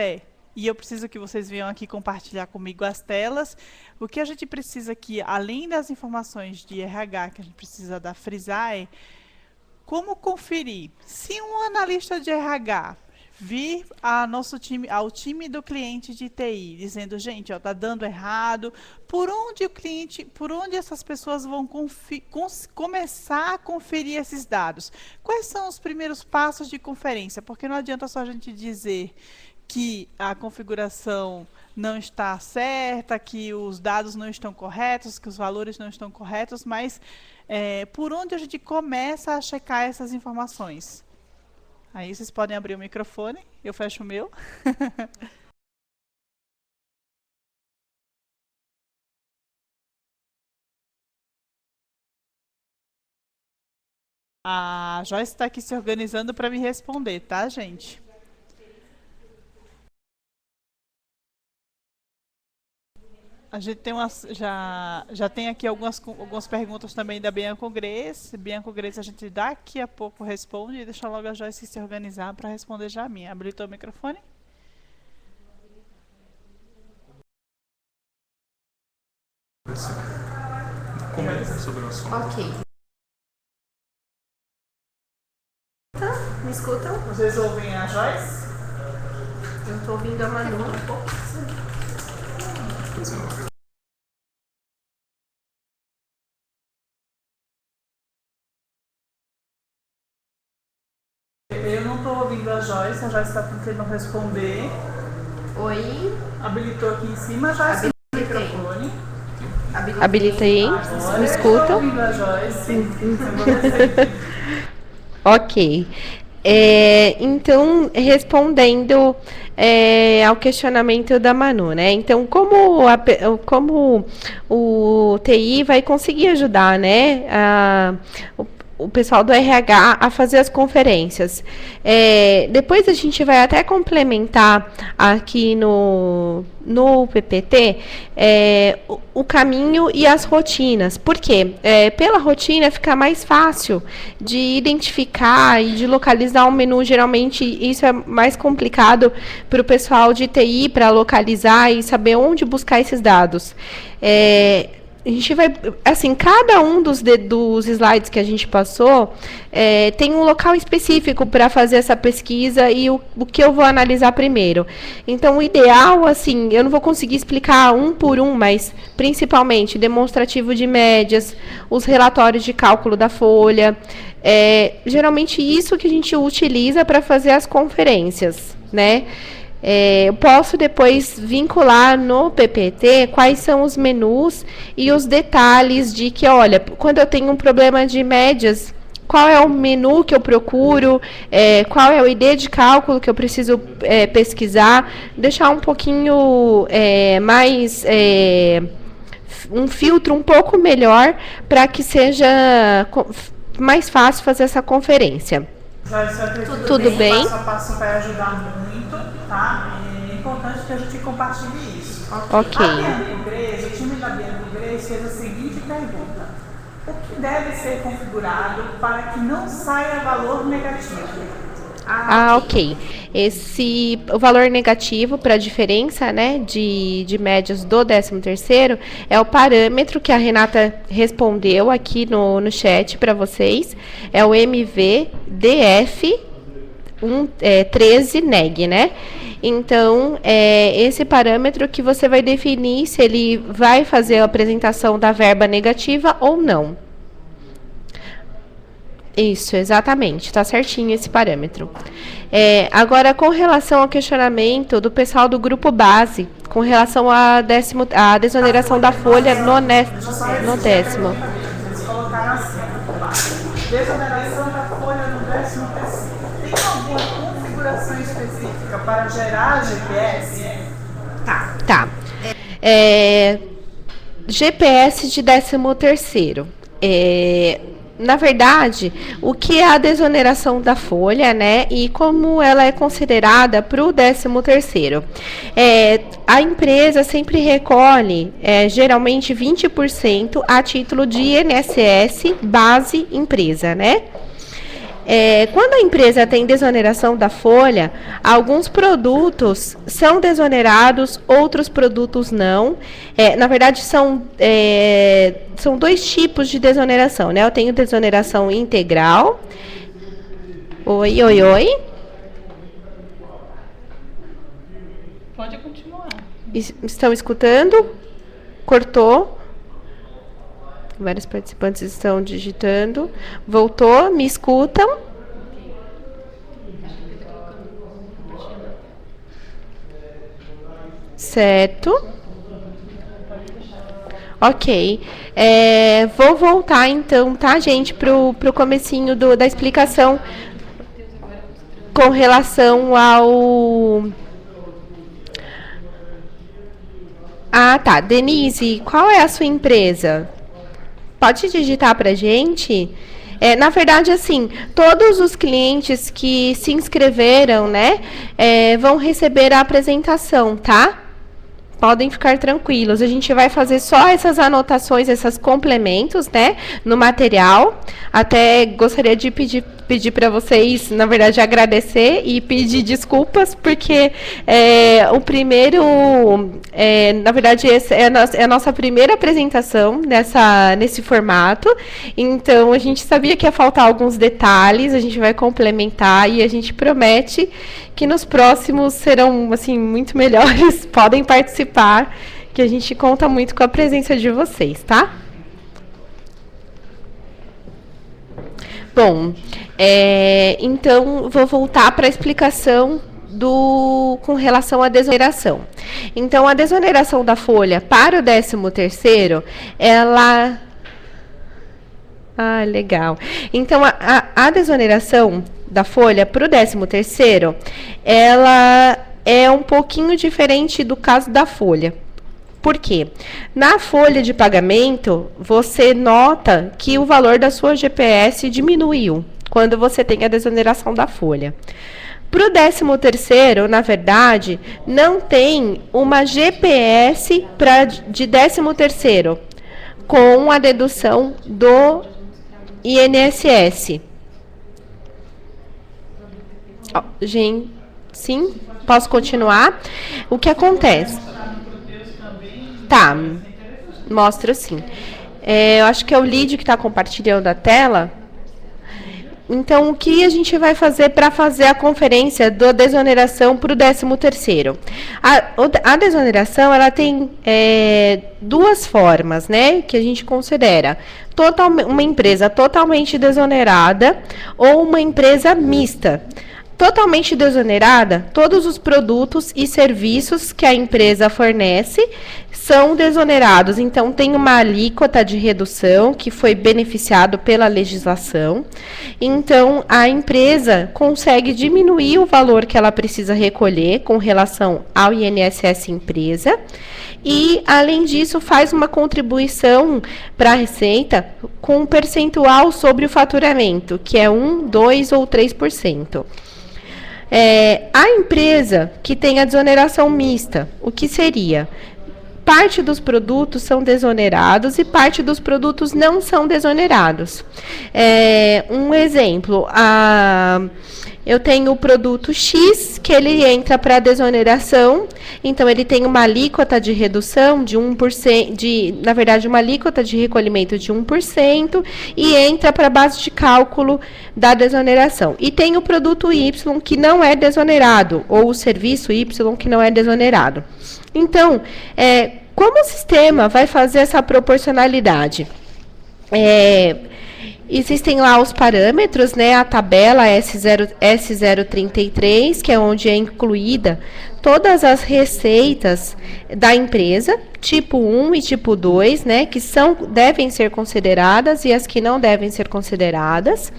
e eu preciso que vocês venham aqui compartilhar comigo as telas. O que a gente precisa aqui, além das informações de RH, que a gente precisa frisar, como conferir se um analista de RH vir ao time do cliente de TI, dizendo, gente, tá dando errado, por onde essas pessoas vão começar a conferir esses dados? Quais são os primeiros passos de conferência? Porque não adianta só a gente dizer que a configuração não está certa, que os dados não estão corretos, que os valores não estão corretos, mas por onde a gente começa a checar essas informações? Aí vocês podem abrir o microfone, eu fecho o meu. A Joyce está aqui se organizando para me responder, tá, gente? A gente tem já tem aqui algumas perguntas também da Bianco Grace. Bianco Grace a gente daqui a pouco responde e deixa logo a Joyce se organizar para responder já a minha. Habilitou o microfone?
Comenta sobre o assunto.
Ok. Me escutam?
Vocês ouvem a Joyce?
Eu estou ouvindo a Manu um pouco.
Eu não estou ouvindo a Joyce está tentando responder.
Oi?
Habilitou aqui em cima, Joyce, o microfone.
Habilitei. Me escutam?
Estou ouvindo a Joyce.
Ok. Então, respondendo ao questionamento da Manu, né? Então, como o TI vai conseguir ajudar, né? o pessoal do RH a fazer as conferências. Depois a gente vai até complementar aqui no PPT o caminho e as rotinas. Por quê? Pela rotina fica mais fácil de identificar e de localizar um menu. Geralmente isso é mais complicado para o pessoal de TI, para localizar e saber onde buscar esses dados. A gente vai, assim, cada um dos slides que a gente passou tem um local específico para fazer essa pesquisa e o que eu vou analisar primeiro. Então, o ideal, assim, eu não vou conseguir explicar um por um, mas principalmente demonstrativo de médias, os relatórios de cálculo da folha. Geralmente isso que a gente utiliza para fazer as conferências, né? Eu posso depois vincular no PPT quais são os menus e os detalhes de que, olha, quando eu tenho um problema de médias, qual é o menu que eu procuro, qual é o ID de cálculo que eu preciso pesquisar, deixar um pouquinho mais, um filtro um pouco melhor para que seja mais fácil fazer essa conferência. Tudo bem?
Passo a passo vai ajudar muito, tá? É importante que a gente compartilhe isso.
Ok.
A Bianco Grace, o time da Bianco Grace fez a seguinte pergunta: o que deve ser configurado para que não saia valor negativo?
Ok. O valor negativo para a diferença, né, de médias do 13º é o parâmetro que a Renata respondeu aqui no chat para vocês. É o MVDF 13 neg, né? Então, esse parâmetro que você vai definir se ele vai fazer a apresentação da verba negativa ou não. Isso, exatamente, está certinho esse parâmetro. Agora, com relação ao questionamento do pessoal do grupo base, com relação à desoneração da folha no décimo.
Eles colocaram assim: desoneração da folha no 13º. Tem alguma configuração específica para gerar GPS?
Tá. GPS de 13º. Na verdade, o que é a desoneração da folha, né? E como ela é considerada para o 13º. A empresa sempre recolhe, geralmente 20% a título de INSS base empresa, né? Quando a empresa tem desoneração da folha, alguns produtos são desonerados, outros produtos não. Na verdade, são dois tipos de desoneração, né? Eu tenho desoneração integral. Oi.
Pode continuar.
Estão escutando? Cortou. Vários participantes estão digitando. Voltou? Me escutam? Certo. Ok. Vou voltar então, tá, gente, pro comecinho da explicação com relação ao... tá. Denise, qual é a sua empresa? Pode digitar para a gente? Na verdade, assim, todos os clientes que se inscreveram, né, vão receber a apresentação, tá? Podem ficar tranquilos. A gente vai fazer só essas anotações, esses complementos, né, no material. Até gostaria de pedir para vocês, na verdade, agradecer e pedir desculpas, porque o primeiro, na verdade, essa é a nossa primeira apresentação nesse formato. Então, a gente sabia que ia faltar alguns detalhes, a gente vai complementar e a gente promete que nos próximos serão, assim, muito melhores. Podem participar, que a gente conta muito com a presença de vocês, tá? Bom, então, vou voltar para a explicação com relação à desoneração. Então, a desoneração da folha para o 13º, ela... legal. Então, a desoneração da folha para o 13º, ela é um pouquinho diferente do caso da folha. Por quê? Na folha de pagamento, você nota que o valor da sua GPS diminuiu quando você tem a desoneração da folha. Para o 13º, na verdade, não tem uma GPS de 13º com a dedução do INSS. Gente, sim? Posso continuar? O que acontece? Tá, mostro sim. Eu acho que é o Lídio que está compartilhando a tela. Então, o que a gente vai fazer para fazer a conferência da desoneração para o 13º? A desoneração, ela tem duas formas, né, que a gente considera. Uma empresa totalmente desonerada ou uma empresa mista. Totalmente desonerada, todos os produtos e serviços que a empresa fornece são desonerados. Então, tem uma alíquota de redução que foi beneficiado pela legislação. Então, a empresa consegue diminuir o valor que ela precisa recolher com relação ao INSS empresa. E, além disso, faz uma contribuição para a Receita com um percentual sobre o faturamento, que é 1%, 2% ou 3%. A empresa que tem a desoneração mista, o que seria? Parte dos produtos são desonerados e parte dos produtos não são desonerados. Um exemplo, eu tenho o produto X, que ele entra para a desoneração, então ele tem uma alíquota de redução de 1%, na verdade, uma alíquota de recolhimento de 1%, e entra para a base de cálculo da desoneração. E tem o produto Y, que não é desonerado, ou o serviço Y, que não é desonerado. Então, como o sistema vai fazer essa proporcionalidade? Existem lá os parâmetros, né, a tabela S033, que é onde é incluída todas as receitas da empresa, tipo 1 e tipo 2, né, que devem ser consideradas e as que não devem ser consideradas.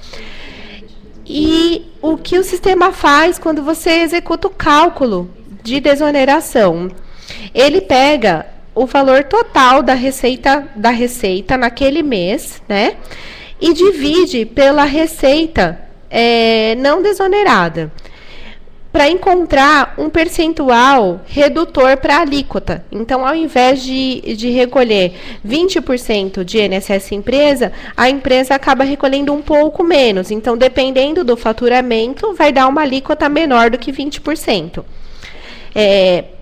E o que o sistema faz quando você executa o cálculo de desoneração? Ele pega o valor total da receita naquele mês, né? E divide pela receita não desonerada, para encontrar um percentual redutor para a alíquota. Então, ao invés de recolher 20% de INSS empresa, a empresa acaba recolhendo um pouco menos. Então, dependendo do faturamento, vai dar uma alíquota menor do que 20%.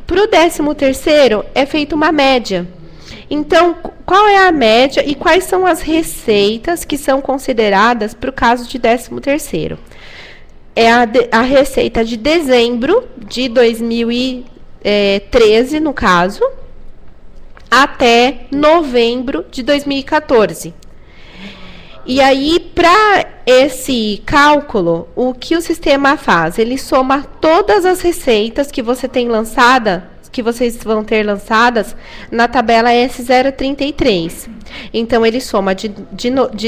Para o 13º, é feita uma média. Então, qual é a média e quais são as receitas que são consideradas para o caso de 13º? A receita de dezembro de 2013, no caso, até novembro de 2014. E aí, para esse cálculo, o que o sistema faz? Ele soma todas as receitas que você tem que vocês vão ter lançadas na tabela S033. Então, ele soma de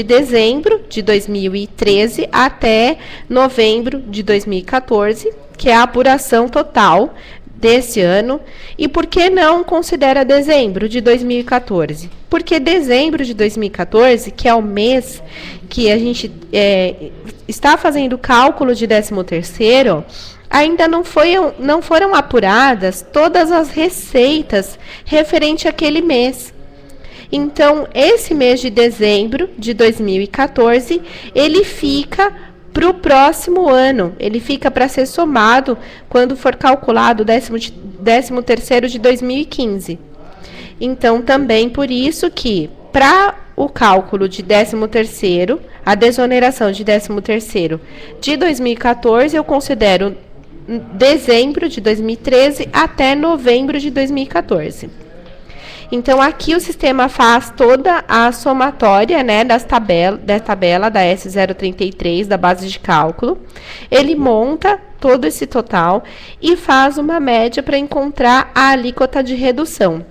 dezembro de 2013 até novembro de 2014, que é a apuração total desse ano. E por que não considera dezembro de 2014? Porque dezembro de 2014, que é o mês que a gente está fazendo o cálculo de 13º, ainda não foram apuradas todas as receitas referente àquele mês. Então, esse mês de dezembro de 2014, ele fica para o próximo ano. Ele fica para ser somado quando for calculado o 13º de 2015. Então, também por isso que, para o cálculo de 13º, a desoneração de 13º de 2014, eu considero dezembro de 2013 até novembro de 2014. Então, aqui o sistema faz toda a somatória, né, da tabela da S033, da base de cálculo. Ele monta todo esse total e faz uma média para encontrar a alíquota de redução.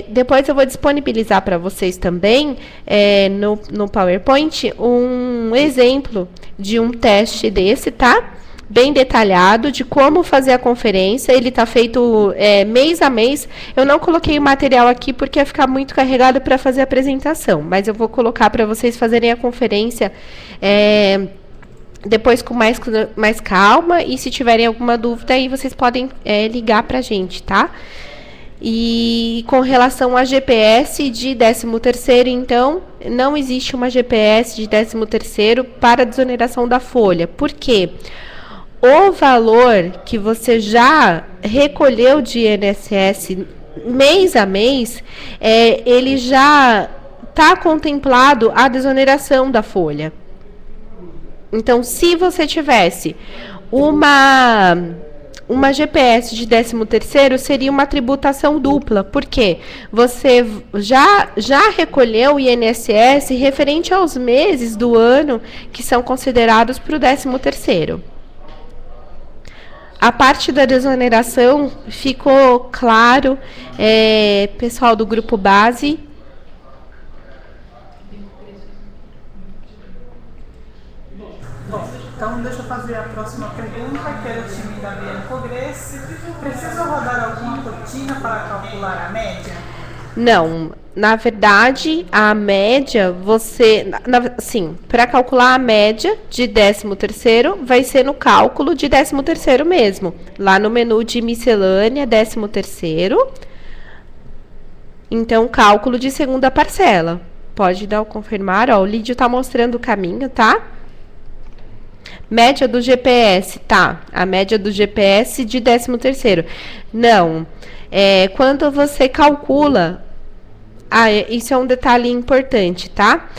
Depois eu vou disponibilizar para vocês também, no PowerPoint, um exemplo de um teste desse, tá? bem detalhado de como fazer a conferência. Ele está feito mês a mês. Eu não coloquei o material aqui porque ia ficar muito carregado para fazer a apresentação, mas eu vou colocar para vocês fazerem a conferência depois com mais calma, e se tiverem alguma dúvida aí vocês podem ligar para a gente, tá? E com relação a GPS de 13º, então, não existe uma GPS de 13º para desoneração da folha. Por quê? O valor que você já recolheu de INSS mês a mês, ele já está contemplado a desoneração da folha. Então, se você tivesse uma GPS de 13º, seria uma tributação dupla, porque você já recolheu o INSS referente aos meses do ano que são considerados para o 13º. A parte da desoneração ficou claro, pessoal do grupo base.
Então, deixa eu fazer a próxima pergunta, que é do time da BM Progress. Precisa rodar alguma rotina para calcular a média?
Não. Na verdade, a média, para calcular a média de 13º, vai ser no cálculo de 13º mesmo. Lá no menu de miscelânea, 13º. Então, cálculo de segunda parcela. Pode dar o confirmar, ó, o Lídio está mostrando o caminho, tá? Média do GPS, tá? A média do GPS de 13º. Não. Quando você calcula... isso é um detalhe importante, tá?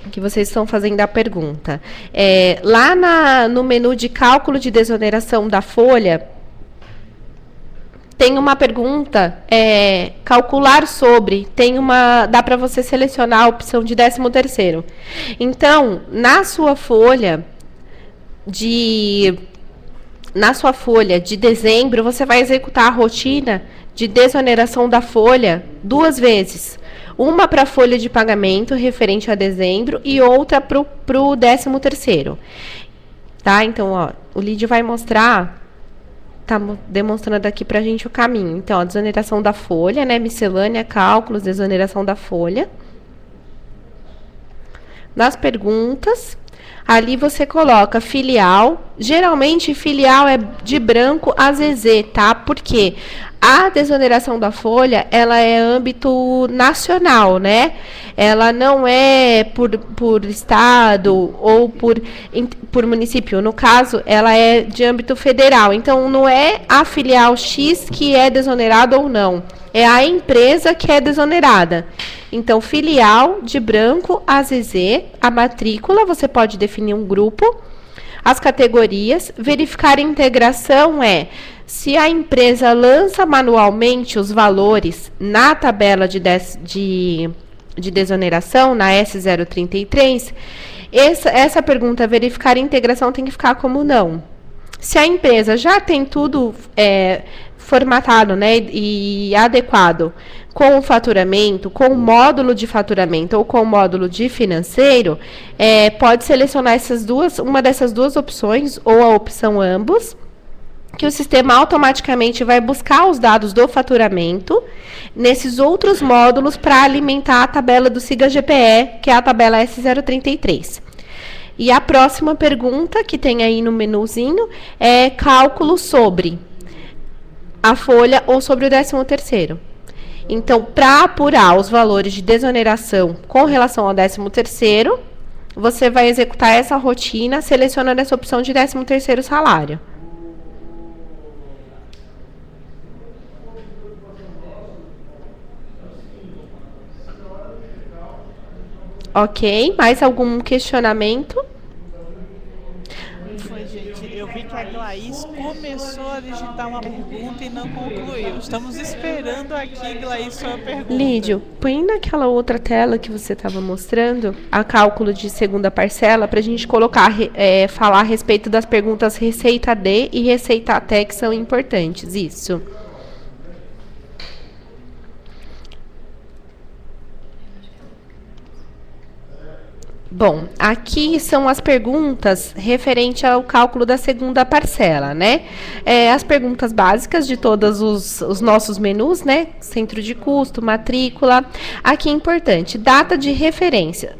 Que vocês estão fazendo a pergunta. Lá no menu de cálculo de desoneração da folha, tem uma pergunta, calcular sobre, dá para você selecionar a opção de 13º. Então, na sua folha de dezembro, você vai executar a rotina de desoneração da folha 2 vezes. Uma para a folha de pagamento referente a dezembro e outra para o 13º. Tá? Então, ó, o Lídio vai mostrar, tá demonstrando aqui para a gente o caminho. Então, a desoneração da folha, né? Miscelânea, cálculos, desoneração da folha. Nas perguntas, ali você coloca filial. Geralmente, filial é de branco a ZZ, tá? Porque a desoneração da folha, ela é âmbito nacional, né? Ela não é por estado ou por município. No caso, ela é de âmbito federal. Então, não é a filial X que é desonerada ou não. É a empresa que é desonerada. Então, filial de branco a ZZ, a matrícula, você pode definir um grupo. As categorias, verificar a integração se a empresa lança manualmente os valores na tabela de desoneração, na S033, essa pergunta, verificar a integração, tem que ficar como não. Se a empresa já tem tudo formatado, né, e adequado com o faturamento, com o módulo de faturamento ou com o módulo de financeiro, pode selecionar uma dessas duas opções ou a opção ambos, que o sistema automaticamente vai buscar os dados do faturamento nesses outros módulos para alimentar a tabela do SIGA GPE, que é a tabela S033. E a próxima pergunta, que tem aí no menuzinho, é cálculo sobre a folha ou sobre o 13º. Então, para apurar os valores de desoneração com relação ao 13º, você vai executar essa rotina selecionando essa opção de 13º salário. Ok, mais algum questionamento?
Foi, gente. Eu vi que a Glaís começou a digitar uma pergunta e não concluiu. Estamos esperando aqui, Glaís, sua pergunta.
Lídio, põe naquela outra tela que você estava mostrando, a cálculo de segunda parcela, para a gente colocar, falar a respeito das perguntas receita D e receita ATE, que são importantes. Isso. Bom, aqui são as perguntas referente ao cálculo da segunda parcela, né? As perguntas básicas de todos os nossos menus, né? Centro de custo, matrícula. Aqui é importante, data de referência.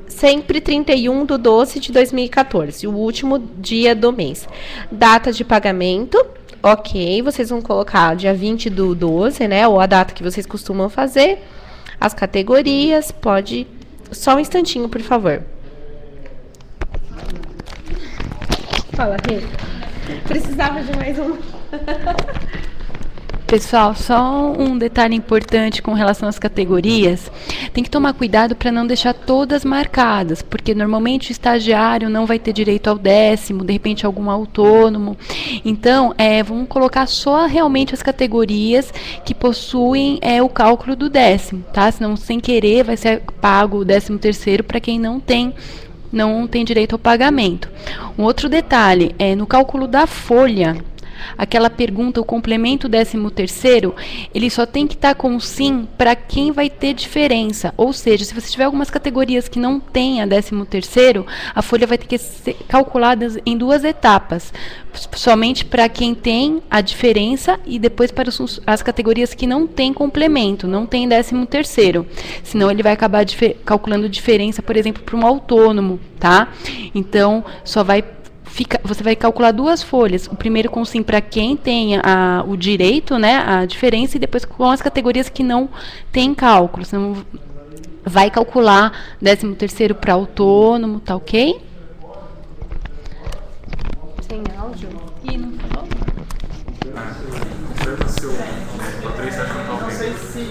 Sempre 31/12/2014, o último dia do mês. Data de pagamento, ok, vocês vão colocar dia 20/12, né? Ou a data que vocês costumam fazer. As categorias, pode... Só um instantinho, por favor. Fala, Rita. Precisava de mais um.
Pessoal, só um detalhe importante com relação às categorias. Tem que tomar cuidado para não deixar todas marcadas, porque normalmente o estagiário não vai ter direito ao 10º, de repente algum autônomo. Então, vamos colocar só realmente as categorias que possuem o cálculo do 10º, tá? Senão, sem querer, vai ser pago o 13º para quem não tem direito ao pagamento. Um outro detalhe, no cálculo da folha, aquela pergunta, o complemento 13º, ele só tem que estar com sim para quem vai ter diferença. Ou seja, se você tiver algumas categorias que não tem a 13º, a folha vai ter que ser calculada em 2 etapas. Somente para quem tem a diferença e depois para as categorias que não tem complemento, não tem 13º. Senão ele vai acabar calculando diferença, por exemplo, para um autônomo, tá? Então, você vai calcular 2 folhas, o primeiro com sim para quem tem o direito, né, a diferença, e depois com as categorias que não tem cálculo. Você não vai calcular 13º para autônomo, tá ok?
Sem áudio?
E não falou?
Patrícia, acho que não
Não sei se...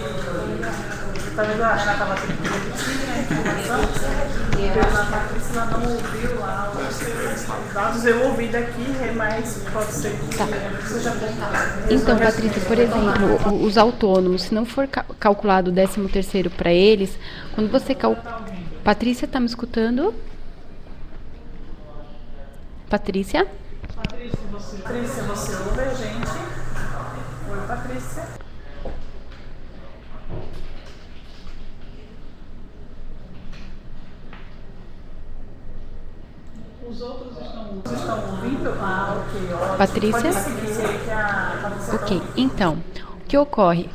Talvez a Ana estava tendo que repetir a informação. E a Patrícia não ouviu lá os dados. Eu ouvi daqui, mas pode ser que seja bom.
Então, Patrícia, por exemplo, os autônomos, se não for calculado o 13º para eles, quando você Patrícia, tá me escutando? Patrícia, você
ouve a gente? Oi, Patrícia. Os outros estão ouvindo? Ah, ok. Ótimo.
Patrícia?
Pode seguir, que a Patrícia
ok. Então, o que ocorre?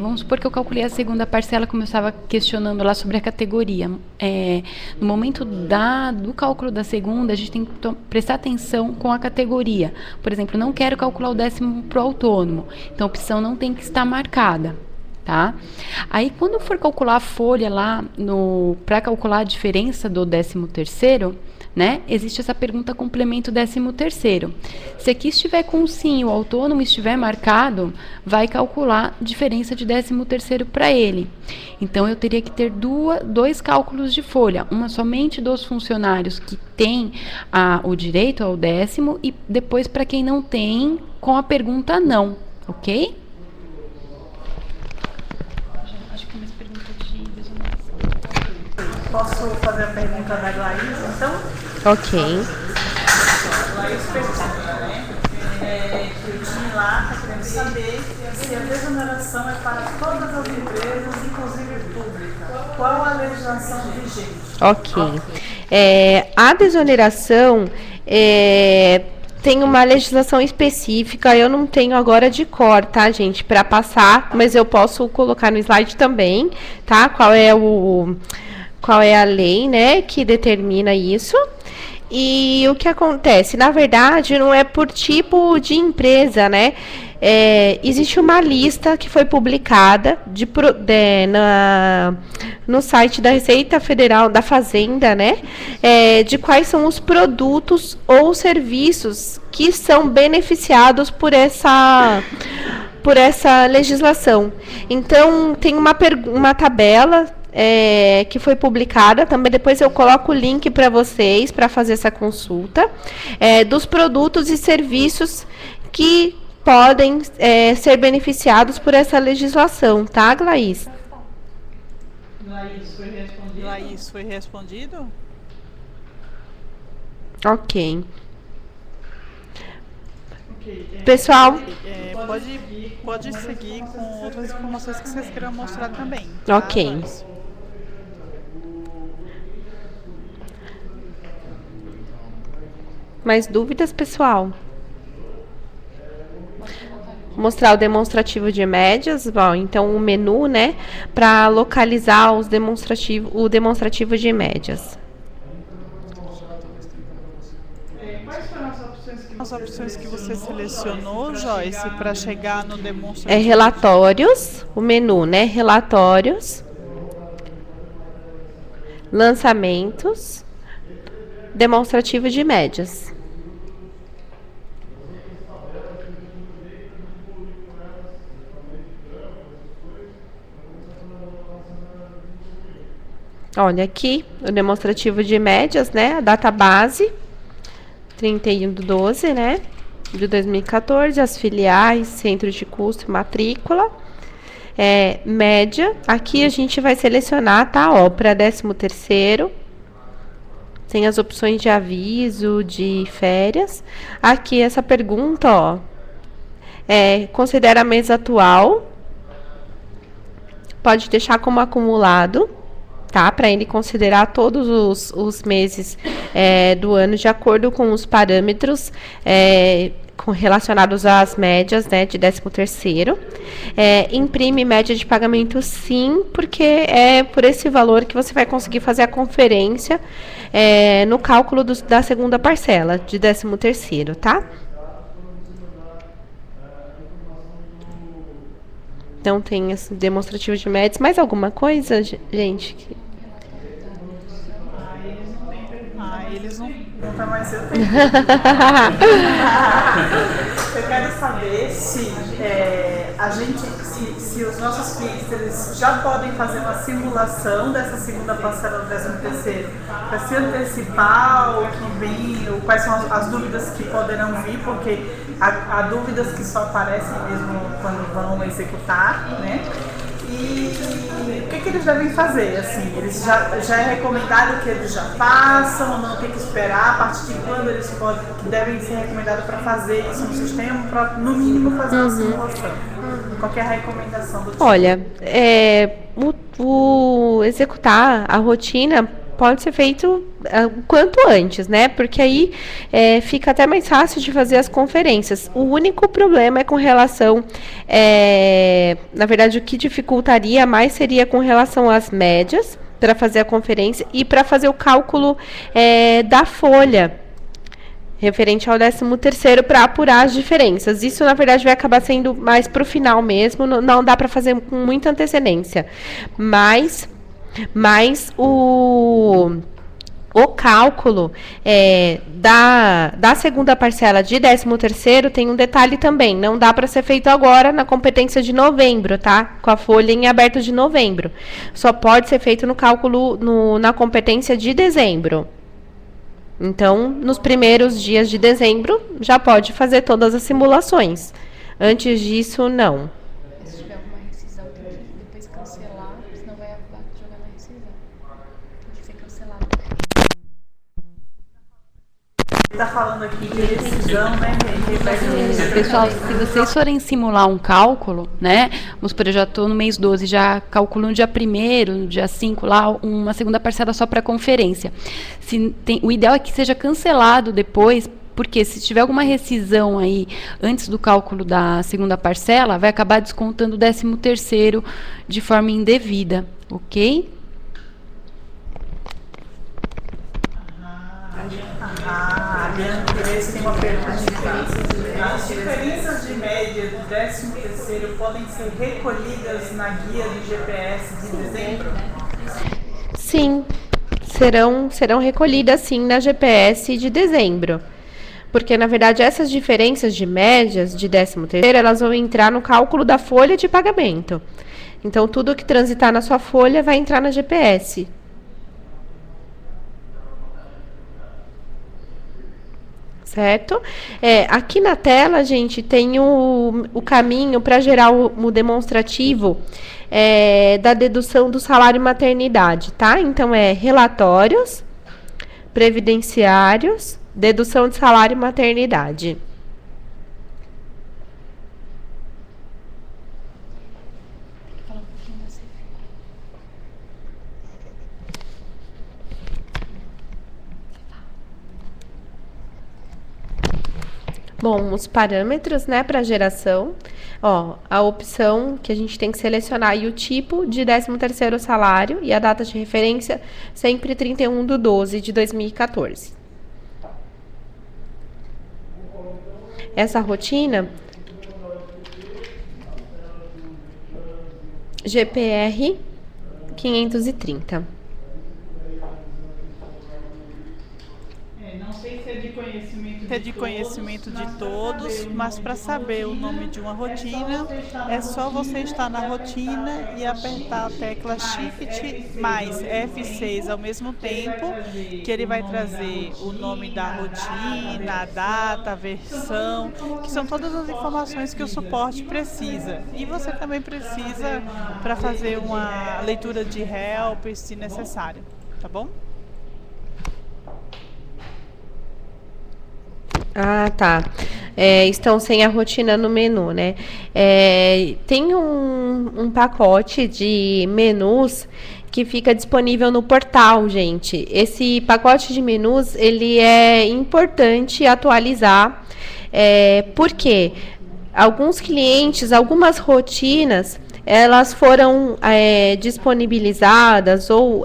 Vamos supor que eu calculei a segunda parcela, como eu estava questionando lá sobre a categoria. No momento do cálculo da segunda, a gente tem que prestar atenção com a categoria. Por exemplo, não quero calcular o 10º para o autônomo. Então, a opção não tem que estar marcada. Tá? Aí, quando for calcular a folha lá, para calcular a diferença do 13º, né, existe essa pergunta complemento 13º. Se aqui estiver com sim, o autônomo estiver marcado, vai calcular diferença de 13º para ele. Então, eu teria que ter 2 cálculos de folha, uma somente dos funcionários que têm o direito ao 10º e depois para quem não tem, com a pergunta não, ok?
Posso fazer a pergunta da Glaís, então?
Ok.
Glaís pergunta, né? Que o time lá está querendo saber se a desoneração é para todas as empresas, inclusive pública. Qual a legislação vigente?
Ok. A desoneração tem uma legislação específica, eu não tenho agora de cor, tá, gente, para passar, mas eu posso colocar no slide também, tá? Qual é a lei, né, que determina isso. E o que acontece? Na verdade, não é por tipo de empresa, né? Existe uma lista que foi publicada no site da Receita Federal, da Fazenda, né? De quais são os produtos ou serviços que são beneficiados por essa legislação. Então, tem uma tabela que foi publicada, também depois eu coloco o link para vocês, para fazer essa consulta, dos produtos e serviços que podem ser beneficiados por essa legislação, tá, Glaís?
Glaís, foi respondido?
Ok. Pessoal,
pode seguir com outras informações que vocês queiram mostrar também.
Ok. Mais dúvidas, pessoal? Mostrar o demonstrativo de médias. Bom, então o menu, né, para localizar o demonstrativo de médias.
Quais foram as opções que você selecionou, Joyce, para chegar no demonstrativo?
É relatórios, o menu, né? Relatórios, lançamentos, demonstrativo de médias. Olha aqui, o demonstrativo de médias, né? A data base, 31/12, né? De 2014, as filiais, centro de custo e matrícula. Média, aqui a gente vai selecionar, tá? Ó, para 13º. Tem as opções de aviso, de férias. Aqui, essa pergunta, ó. Considera mês atual. Pode deixar como acumulado, tá? Para ele considerar todos os meses do ano de acordo com os parâmetros relacionados às médias, né, de 13º. Imprime média de pagamento, sim, porque é por esse valor que você vai conseguir fazer a conferência no cálculo da segunda parcela de 13º, tá? Então, tem esse demonstrativo de médias. Mais alguma coisa, gente?
Eles não...
Não tá mais eu tenho. Eu quero saber se se os nossos clientes eles já podem fazer uma simulação dessa segunda parcela do 13º para se antecipar o que vem, ou quais são as dúvidas que poderão vir, porque há dúvidas que só aparecem mesmo quando vão executar, né? E o que eles devem fazer? Assim, eles já é recomendado que eles já façam, não tem que esperar, a partir de quando eles devem ser recomendados para fazer isso no sistema, para no mínimo fazer uma simulação. Qual que é a recomendação do time?
Olha, o executar a rotina pode ser feito o quanto antes, né? Porque aí fica até mais fácil de fazer as conferências. O único problema é com relação... na verdade, o que dificultaria mais seria com relação às médias para fazer a conferência e para fazer o cálculo da folha referente ao 13º para apurar as diferenças. Isso, na verdade, vai acabar sendo mais para o final mesmo. Não dá para fazer com muita antecedência. Mas o cálculo da segunda parcela de 13º tem um detalhe também. Não dá para ser feito agora na competência de novembro, tá? Com a folha em aberto de novembro. Só pode ser feito no cálculo na competência de dezembro. Então, nos primeiros dias de dezembro, já pode fazer todas as simulações. Antes disso, não.
Se tiver alguma rescisão, tem que depois cancelar, senão vai jogar na rescisão. Tem que ser cancelado.
Está falando aqui de rescisão, né?
Pessoal, se vocês forem simular um cálculo, né? Vamos supor, eu já estou no mês 12, já calculo no dia 1º, no dia 5, lá, uma segunda parcela só para conferência. O ideal é que seja cancelado depois, porque se tiver alguma rescisão aí antes do cálculo da segunda parcela, vai acabar descontando o 13º de forma indevida, ok?
Tem uma pergunta. As diferenças de média do 13º podem ser recolhidas na guia do GPS de dezembro?
Sim, serão recolhidas sim na GPS de dezembro. Porque, na verdade, essas diferenças de médias de 13º, elas vão entrar no cálculo da folha de pagamento. Então, tudo que transitar na sua folha vai entrar na GPS. Certo? Aqui na tela, gente, tem o caminho para gerar o demonstrativo da dedução do salário maternidade, tá? Então, relatórios, previdenciários, dedução de salário maternidade. Bom, os parâmetros, né, para geração, ó, a opção que a gente tem que selecionar aí o tipo de 13º salário e a data de referência sempre 31/12/2014. Essa rotina, GPR 530.
Não sei se é de conhecimento de todos, mas para saber o nome de uma rotina, é só você estar na rotina e apertar a tecla Shift mais F6 ao mesmo tempo, que ele vai trazer o nome da rotina, a data, a versão, que são todas as informações que o suporte precisa. E você também precisa para fazer uma leitura de help, se necessário, tá bom?
Ah, tá. Estão sem a rotina no menu, né? Tem um pacote de menus que fica disponível no portal, gente. Esse pacote de menus, ele é importante atualizar, porque alguns clientes, algumas rotinas, elas foram disponibilizadas ou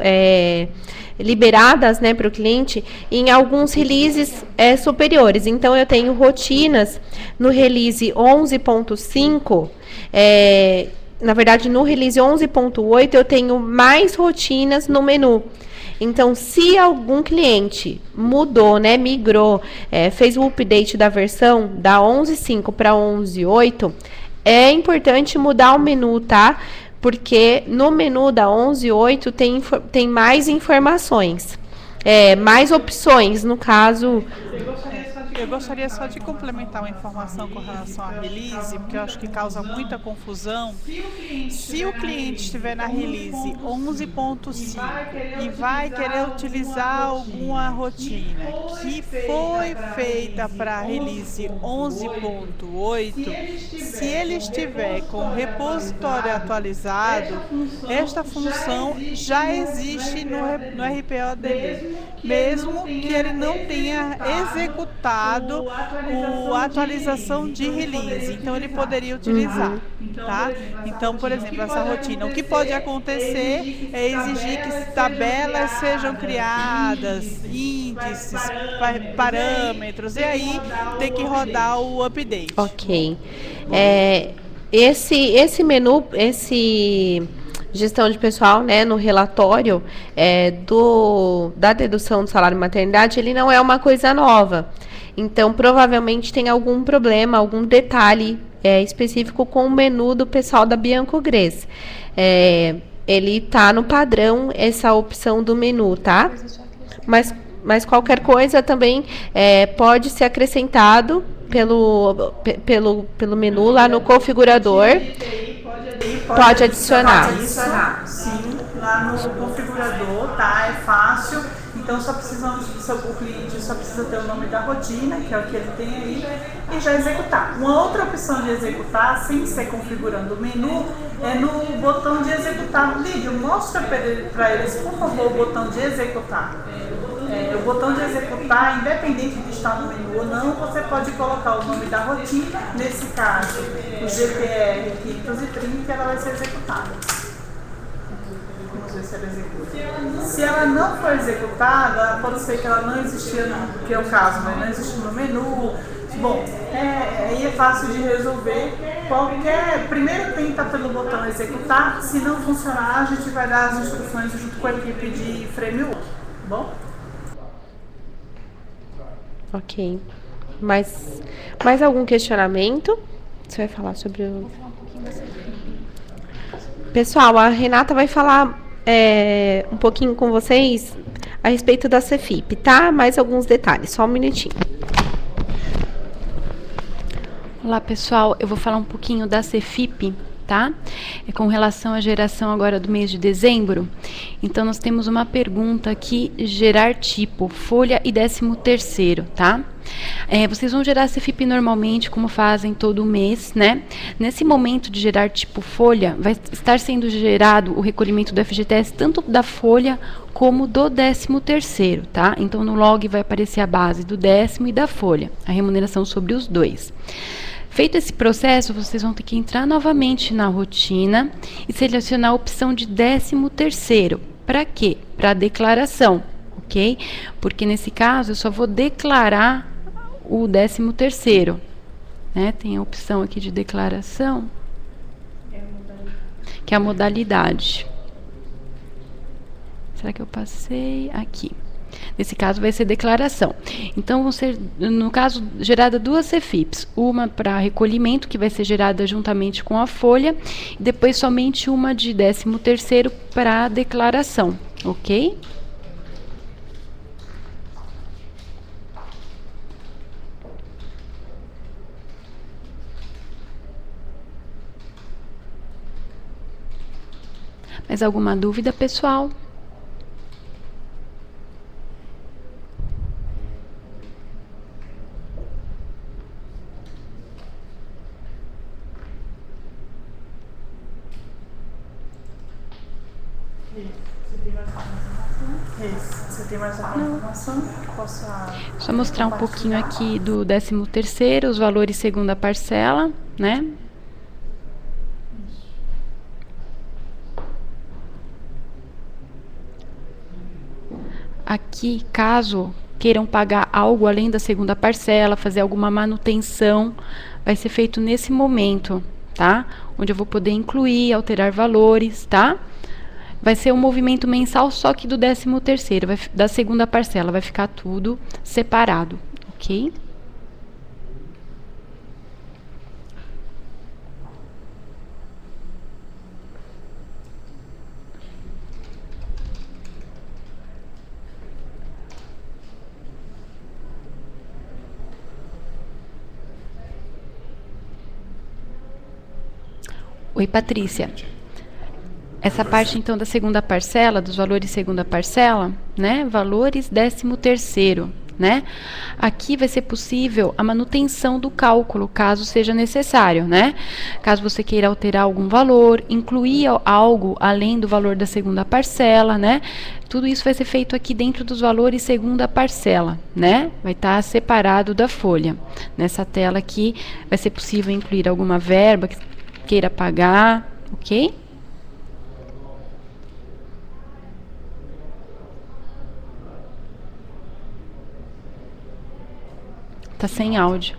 liberadas, né, para o cliente em alguns releases superiores. Então, eu tenho rotinas no release 11.5, na verdade, no release 11.8, eu tenho mais rotinas no menu. Então, se algum cliente mudou, né, migrou, fez o update da versão da 11.5 para 11.8, é importante mudar o menu, tá? Porque no menu da 11.8 tem mais informações, mais opções, no caso.
Eu gostaria só de complementar uma informação com relação à release, porque eu acho que causa muita confusão. Se o cliente estiver na release 11.5 e vai querer utilizar alguma rotina que foi feita para a release 11.8, se ele estiver com o repositório atualizado, esta função já existe no RPO dele, mesmo que ele não tenha executado a atualização de release, então ele poderia utilizar, tá? Então, por exemplo, essa rotina, o que pode acontecer é exigir que tabelas sejam criadas, índices, parâmetros, e aí tem que rodar o update.
Ok. Esse menu, gestão de pessoal, né, no relatório da dedução do salário maternidade, ele não é uma coisa nova. Então, provavelmente tem algum problema, algum detalhe específico com o menu do pessoal da Bianco Gres. Ele tá no padrão, essa opção do menu, tá? Mas qualquer coisa também pode ser acrescentado pelo menu lá no configurador. Pode adicionar.
Sim, lá no configurador, tá? É fácil. Então, o cliente só precisa ter o nome da rotina, que é o que ele tem aí, e já executar. Uma outra opção de executar, sem ser configurando o menu, é no botão de executar. Lídio, mostra para eles, por favor, o botão de executar. O botão de executar, independente de estar no menu ou não, você pode colocar o nome da rotina, nesse caso, o GPR 530, ela vai ser executada. Vamos ver se ela executa. Se ela não for executada, pode ser que ela não existia, que é o caso, né? Não existe no menu. Bom, aí é fácil de resolver. Primeiro tenta pelo botão executar, se não funcionar, a gente vai dar as instruções junto com a equipe de framework, tá bom?
Ok. Mais algum questionamento? Você vai falar sobre o... Pessoal, a Renata vai falar um pouquinho com vocês a respeito da Cefip, tá? Mais alguns detalhes, só um minutinho.
Olá, pessoal. Eu vou falar um pouquinho da Cefip, tá? Com relação à geração agora do mês de dezembro. Então, nós temos uma pergunta aqui, gerar tipo, folha e 13º, tá? Vocês vão gerar CFIP normalmente, como fazem todo mês, né? Nesse momento de gerar tipo folha, vai estar sendo gerado o recolhimento do FGTS tanto da folha como do 13º, tá? Então, no log vai aparecer a base do 10º e da folha, a remuneração sobre os dois. Feito esse processo, vocês vão ter que entrar novamente na rotina e selecionar a opção de 13º. Para quê? Para declaração, ok? Porque nesse caso eu só vou declarar o 13º, né? Tem a opção aqui de declaração, que é a modalidade. Será que eu passei? Aqui. Nesse caso vai ser declaração. Então vão ser, no caso, gerada duas CFIPs. Uma para recolhimento, que vai ser gerada juntamente com a folha, e depois somente uma de 13º para declaração, ok? Mais alguma dúvida, pessoal?
Você tem mais alguma informação que possa...
Só mostrar um pouquinho aqui do 13º, os valores segundo a parcela, né? Aqui, caso queiram pagar algo além da segunda parcela, fazer alguma manutenção, vai ser feito nesse momento, tá? Onde eu vou poder incluir, alterar valores, tá? Vai ser um movimento mensal, só que do 13º, da segunda parcela, vai ficar tudo separado, ok? Oi, Patrícia. Essa parte, então, da segunda parcela, dos valores segunda parcela, né? Valores 13º, né? Aqui vai ser possível a manutenção do cálculo, caso seja necessário, né? Caso você queira alterar algum valor, incluir algo além do valor da segunda parcela, né? Tudo isso vai ser feito aqui dentro dos valores segunda parcela, né? Vai estar separado da folha. Nessa tela aqui, vai ser possível incluir alguma verba que queira pagar, ok? Tá sem áudio.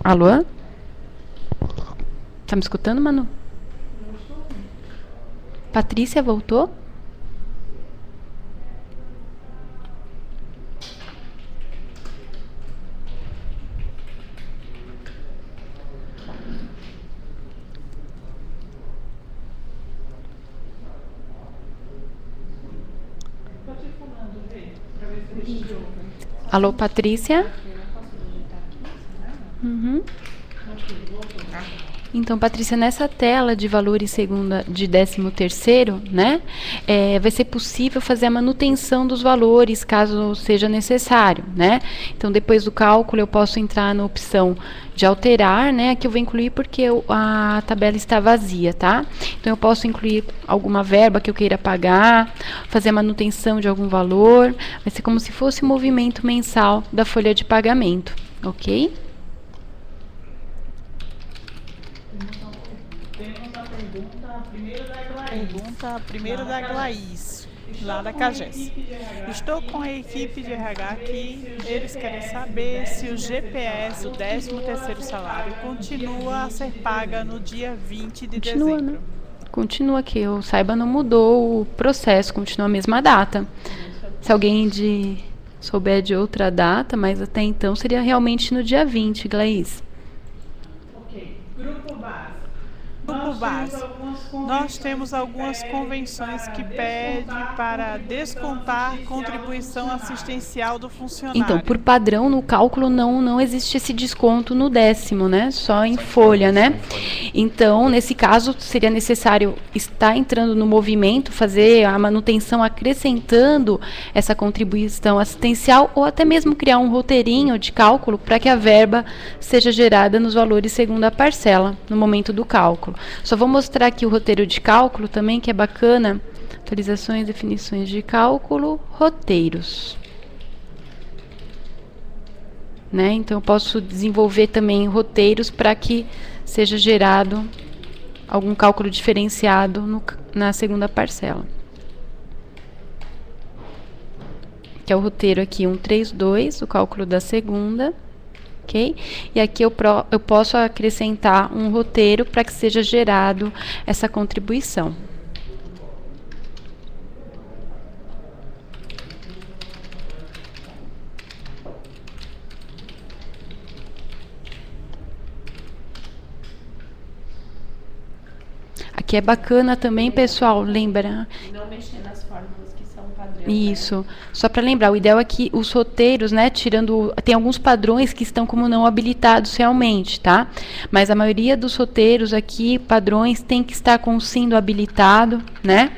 Alô? Tá me escutando, Manu? Patrícia, voltou? Alô, Patrícia? Uhum. Então, Patrícia, nessa tela de valores segunda de 13º, né, vai ser possível fazer a manutenção dos valores, caso seja necessário, né? Então, depois do cálculo, eu posso entrar na opção de alterar, né? Aqui eu vou incluir porque a tabela está vazia, tá? Então, eu posso incluir alguma verba que eu queira pagar, fazer a manutenção de algum valor. Vai ser como se fosse um movimento mensal da folha de pagamento, ok?
Pergunta primeiro da Glaís, lá da CAGES. Estou com a equipe de RH aqui, eles querem saber se o GPS, o 13º salário, continua a ser paga no dia 20 de dezembro.
Né? Continua, que eu saiba, não mudou o processo, continua a mesma data. Se alguém souber de outra data, mas até então seria realmente no dia 20, Glaís.
Ok. Grupo base.
grupo base. Nós temos algumas convenções que pedem para descontar contribuição assistencial do funcionário.
Então, por padrão, no cálculo não existe esse desconto no 10º, né? Só em folha, né? Então, nesse caso, seria necessário estar entrando no movimento, fazer a manutenção acrescentando essa contribuição assistencial ou até mesmo criar um roteirinho de cálculo para que a verba seja gerada nos valores segundo a parcela, no momento do cálculo. Só vou mostrar aqui o roteiro de cálculo também, que é bacana. Atualizações, definições de cálculo, roteiros. Né? Então, eu posso desenvolver também roteiros para que seja gerado algum cálculo diferenciado na segunda parcela. Que é o roteiro aqui 132, o cálculo da segunda. Ok? E aqui eu posso acrescentar um roteiro para que seja gerado essa contribuição. Aqui é bacana também, pessoal, lembra?
Não mexer nas fórmulas que são padrão.
Isso. Né? Só para lembrar, o ideal é que os roteiros, né, tem alguns padrões que estão como não habilitados realmente, tá? Mas a maioria dos roteiros aqui, padrões, tem que estar com o sim habilitado, né?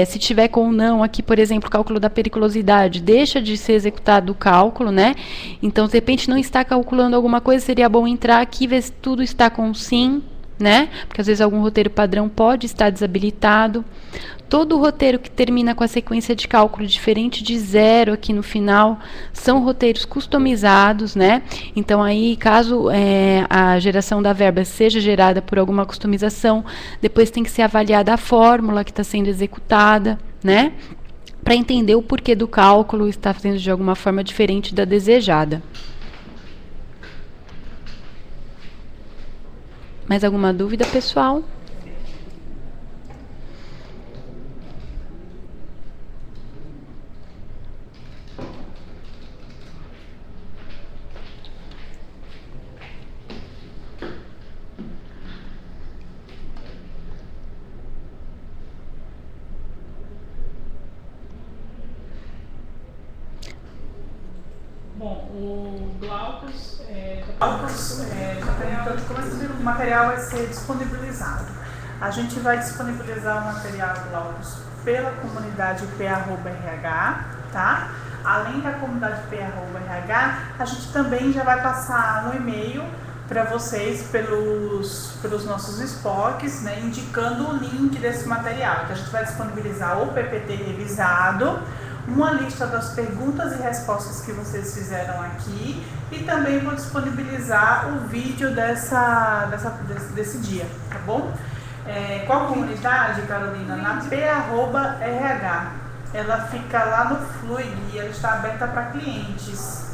Se tiver com não aqui, por exemplo, o cálculo da periculosidade, deixa de ser executado o cálculo, né? Então, de repente, não está calculando alguma coisa, seria bom entrar aqui e ver se tudo está com sim, né? Porque às vezes algum roteiro padrão pode estar desabilitado. Todo roteiro que termina com a sequência de cálculo diferente de 0 aqui no final são roteiros customizados, né? Então aí, caso a geração da verba seja gerada por alguma customização, depois tem que ser avaliada a fórmula que está sendo executada, né? Para entender o porquê do cálculo está fazendo de alguma forma diferente da desejada. Mais alguma dúvida, pessoal?
Bom, o Glaucus já perguntou de como esse material vai ser disponibilizado. A gente vai disponibilizar o material Glaucus pela comunidade p@rh, tá? Além da comunidade p@rh, a gente também já vai passar um e-mail para vocês pelos nossos SPOCs, né, indicando o link desse material. Então, a gente vai disponibilizar o PPT revisado, uma lista das perguntas e respostas que vocês fizeram aqui e também vou disponibilizar o vídeo desse dia, tá bom? Qual comunidade, Carolina? Na p@rh. Ela fica lá no Fluid e ela está aberta para clientes.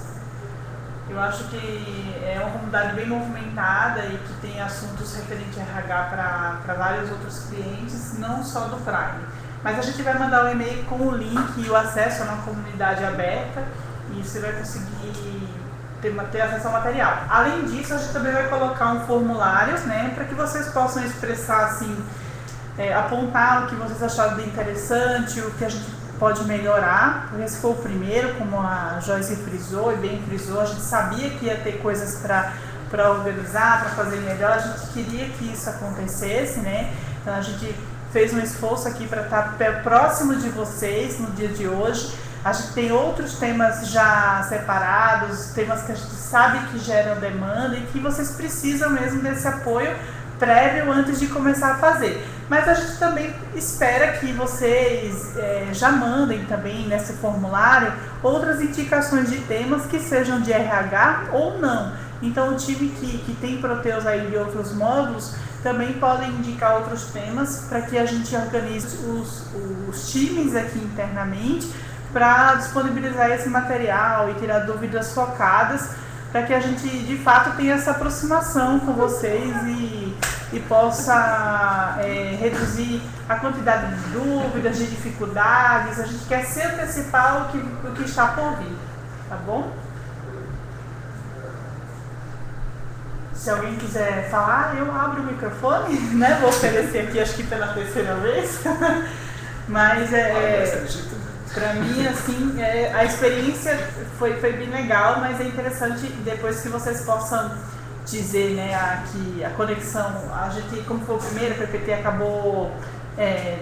Eu acho que é uma comunidade bem movimentada e que tem assuntos referentes a RH para vários outros clientes, não só do Prime. Mas a gente vai mandar um e-mail com o link e o acesso a uma comunidade aberta e você vai conseguir ter acesso ao material. Além disso, a gente também vai colocar um formulário, né, para que vocês possam expressar, assim, apontar o que vocês acharam de interessante, o que a gente pode melhorar. Esse foi o primeiro, como a Joyce frisou e bem frisou, a gente sabia que ia ter coisas para organizar, para fazer melhor, a gente queria que isso acontecesse, né? Então a gente fez um esforço aqui para estar próximo de vocês no dia de hoje. A gente tem outros temas já separados, temas que a gente sabe que geram demanda e que vocês precisam mesmo desse apoio prévio antes de começar a fazer. Mas a gente também espera que vocês já mandem também nesse formulário outras indicações de temas que sejam de RH ou não. Então o time que tem Proteus aí de outros módulos também podem indicar outros temas para que a gente organize os times aqui internamente para disponibilizar esse material e tirar dúvidas focadas para que a gente de fato tenha essa aproximação com vocês e possa reduzir a quantidade de dúvidas, de dificuldades. A gente quer se antecipar o que está por vir, tá bom? Se alguém quiser falar, eu abro o microfone, né? Vou oferecer aqui, acho que pela terceira vez. Mas para mim, assim, a experiência foi bem legal, mas é interessante depois que vocês possam dizer, né, que a conexão, a gente, como foi o primeiro, a PPT acabou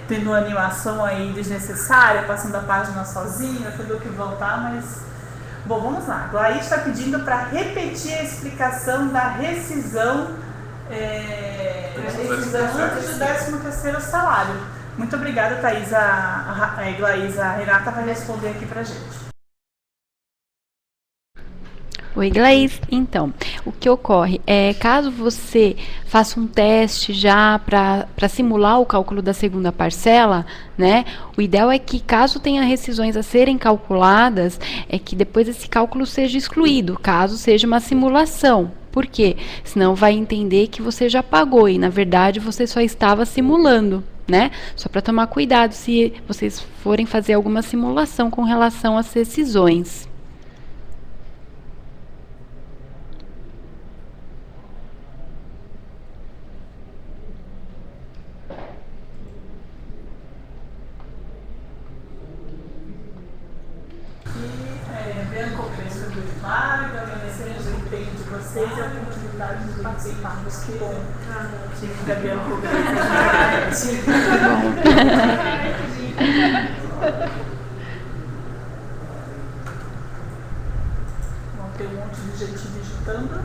tendo uma animação aí desnecessária, passando a página sozinha, tendo que voltar, mas... Bom, vamos lá. A Laís está pedindo para repetir a explicação da rescisão antes do 13º salário. Muito obrigada, Thaís. A Renata vai responder aqui para a gente.
Oi, Glaís. Então, o que ocorre é, caso você faça um teste já para simular o cálculo da segunda parcela, né? O ideal é que, caso tenha rescisões a serem calculadas, é que depois esse cálculo seja excluído, caso seja uma simulação. Por quê? Senão vai entender que você já pagou e, na verdade, você só estava simulando, né? Só para tomar cuidado se vocês forem fazer alguma simulação com relação às rescisões.
Vocês e a oportunidade de participarmos. Que bom. Tive que Gabriel Tem um monte de gente digitando.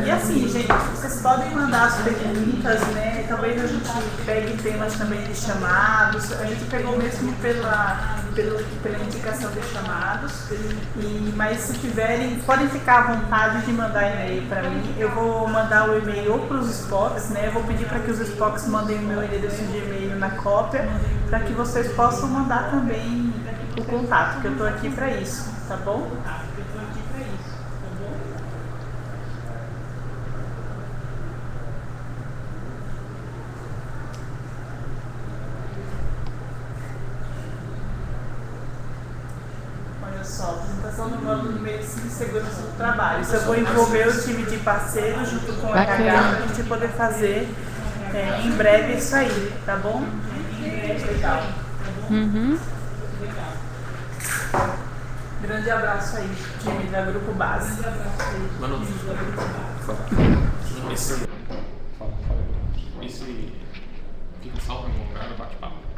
E assim, gente, vocês podem mandar as perguntas, né? Talvez a gente pegue temas também de chamados. A gente pegou mesmo pela indicação de chamados. Mas se tiverem, podem ficar à vontade de mandar e-mail para mim. Eu vou mandar o e-mail ou para os SPOCs, né? Eu vou pedir para que os SPOCs mandem o meu endereço de e-mail na cópia, para que vocês possam mandar também o contato, que eu estou aqui para isso, tá bom? Apresentação do módulo de Medicina e Segurança do Trabalho. Isso eu vou envolver o time de parceiros junto com o RH para a gente poder fazer em breve isso aí, tá bom? Legal.
Uhum.
Grande abraço aí, time da Grupo Base.
Mano, esse fica salvo em algum lugar no bate-papo.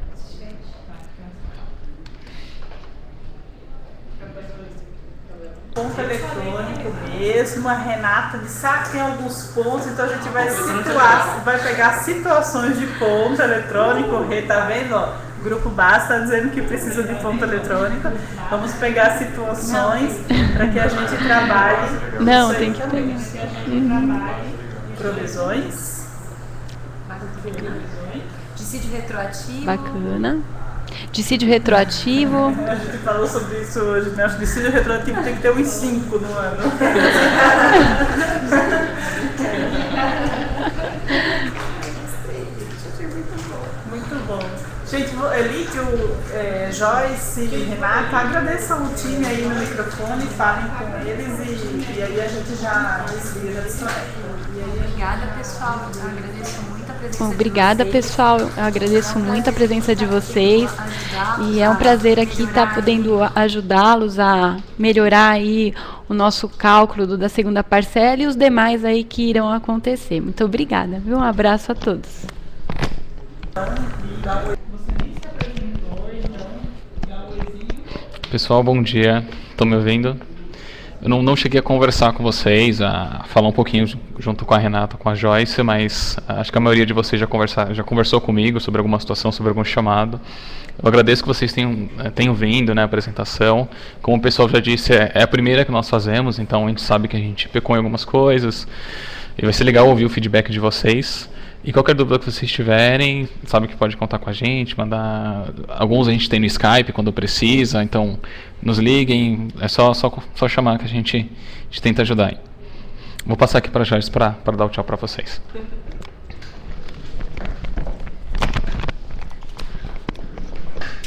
Ponto eletrônico mesmo, a Renata disse que tem alguns pontos, então a gente vai situar, vai pegar situações de ponto eletrônico, tá vendo? Ó, o Grupo Base está dizendo que precisa de ponto eletrônico. Vamos pegar situações para que a gente trabalhe.
Não, tem que pegar.
Provisões.
Dissídio retroativo.
Bacana. Dissídio retroativo.
A gente falou sobre isso hoje, né? Acho que dissídio retroativo tem que ter uns 5 no ano. Muito bom. Gente, Elídio, Joyce, Renata, agradeçam o time aí no microfone, falem com eles e aí a gente já desliga, já desconecta.
Obrigada, pessoal. Eu agradeço muito a presença
Obrigada,
de vocês.
pessoal. Eu agradeço muito a presença de vocês. E é um prazer aqui estar podendo ajudá-los a melhorar aí o nosso cálculo da segunda parcela e os demais aí que irão acontecer. Muito obrigada, viu? Um abraço a todos.
Pessoal, bom dia. Estão me ouvindo? Eu não cheguei a conversar com vocês, a falar um pouquinho junto com a Renata, com a Joyce, mas acho que a maioria de vocês já conversou comigo sobre alguma situação, sobre algum chamado. Eu agradeço que vocês tenham vindo, né, a apresentação. Como o pessoal já disse, é a primeira que nós fazemos, então a gente sabe que a gente pecou em algumas coisas. E vai ser legal ouvir o feedback de vocês. E qualquer dúvida que vocês tiverem, sabe que pode contar com a gente, mandar... Alguns a gente tem no Skype quando precisa, então nos liguem, é só chamar que a gente tenta ajudar aí. Vou passar aqui para a Joyce para dar o tchau para vocês.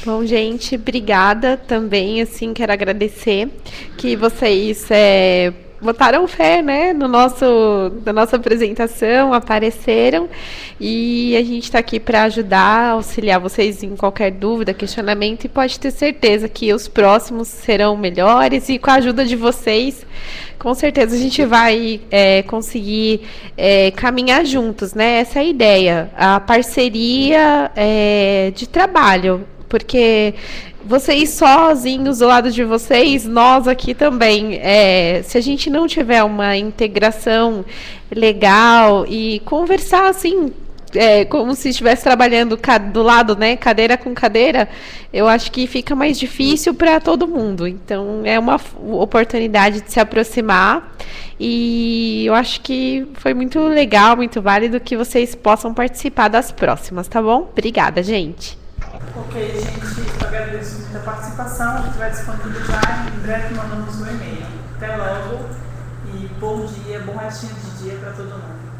Bom, gente, obrigada também, assim, quero agradecer que vocês botaram fé, né, na nossa apresentação, apareceram, e a gente está aqui para ajudar, auxiliar vocês em qualquer dúvida, questionamento, e pode ter certeza que os próximos serão melhores, e com a ajuda de vocês, com certeza a gente vai conseguir caminhar juntos, né? Essa é a ideia, a parceria de trabalho, porque vocês sozinhos do lado de vocês, nós aqui também, se a gente não tiver uma integração legal e conversar assim, como se estivesse trabalhando do lado, né, cadeira com cadeira, eu acho que fica mais difícil para todo mundo. Então, é uma oportunidade de se aproximar, e eu acho que foi muito legal, muito válido que vocês possam participar das próximas, tá bom? Obrigada, gente.
Ok, gente, eu agradeço muito a participação, a gente vai disponibilizar, em breve mandamos um e-mail. Até logo e bom dia, bom restinho de dia para todo mundo.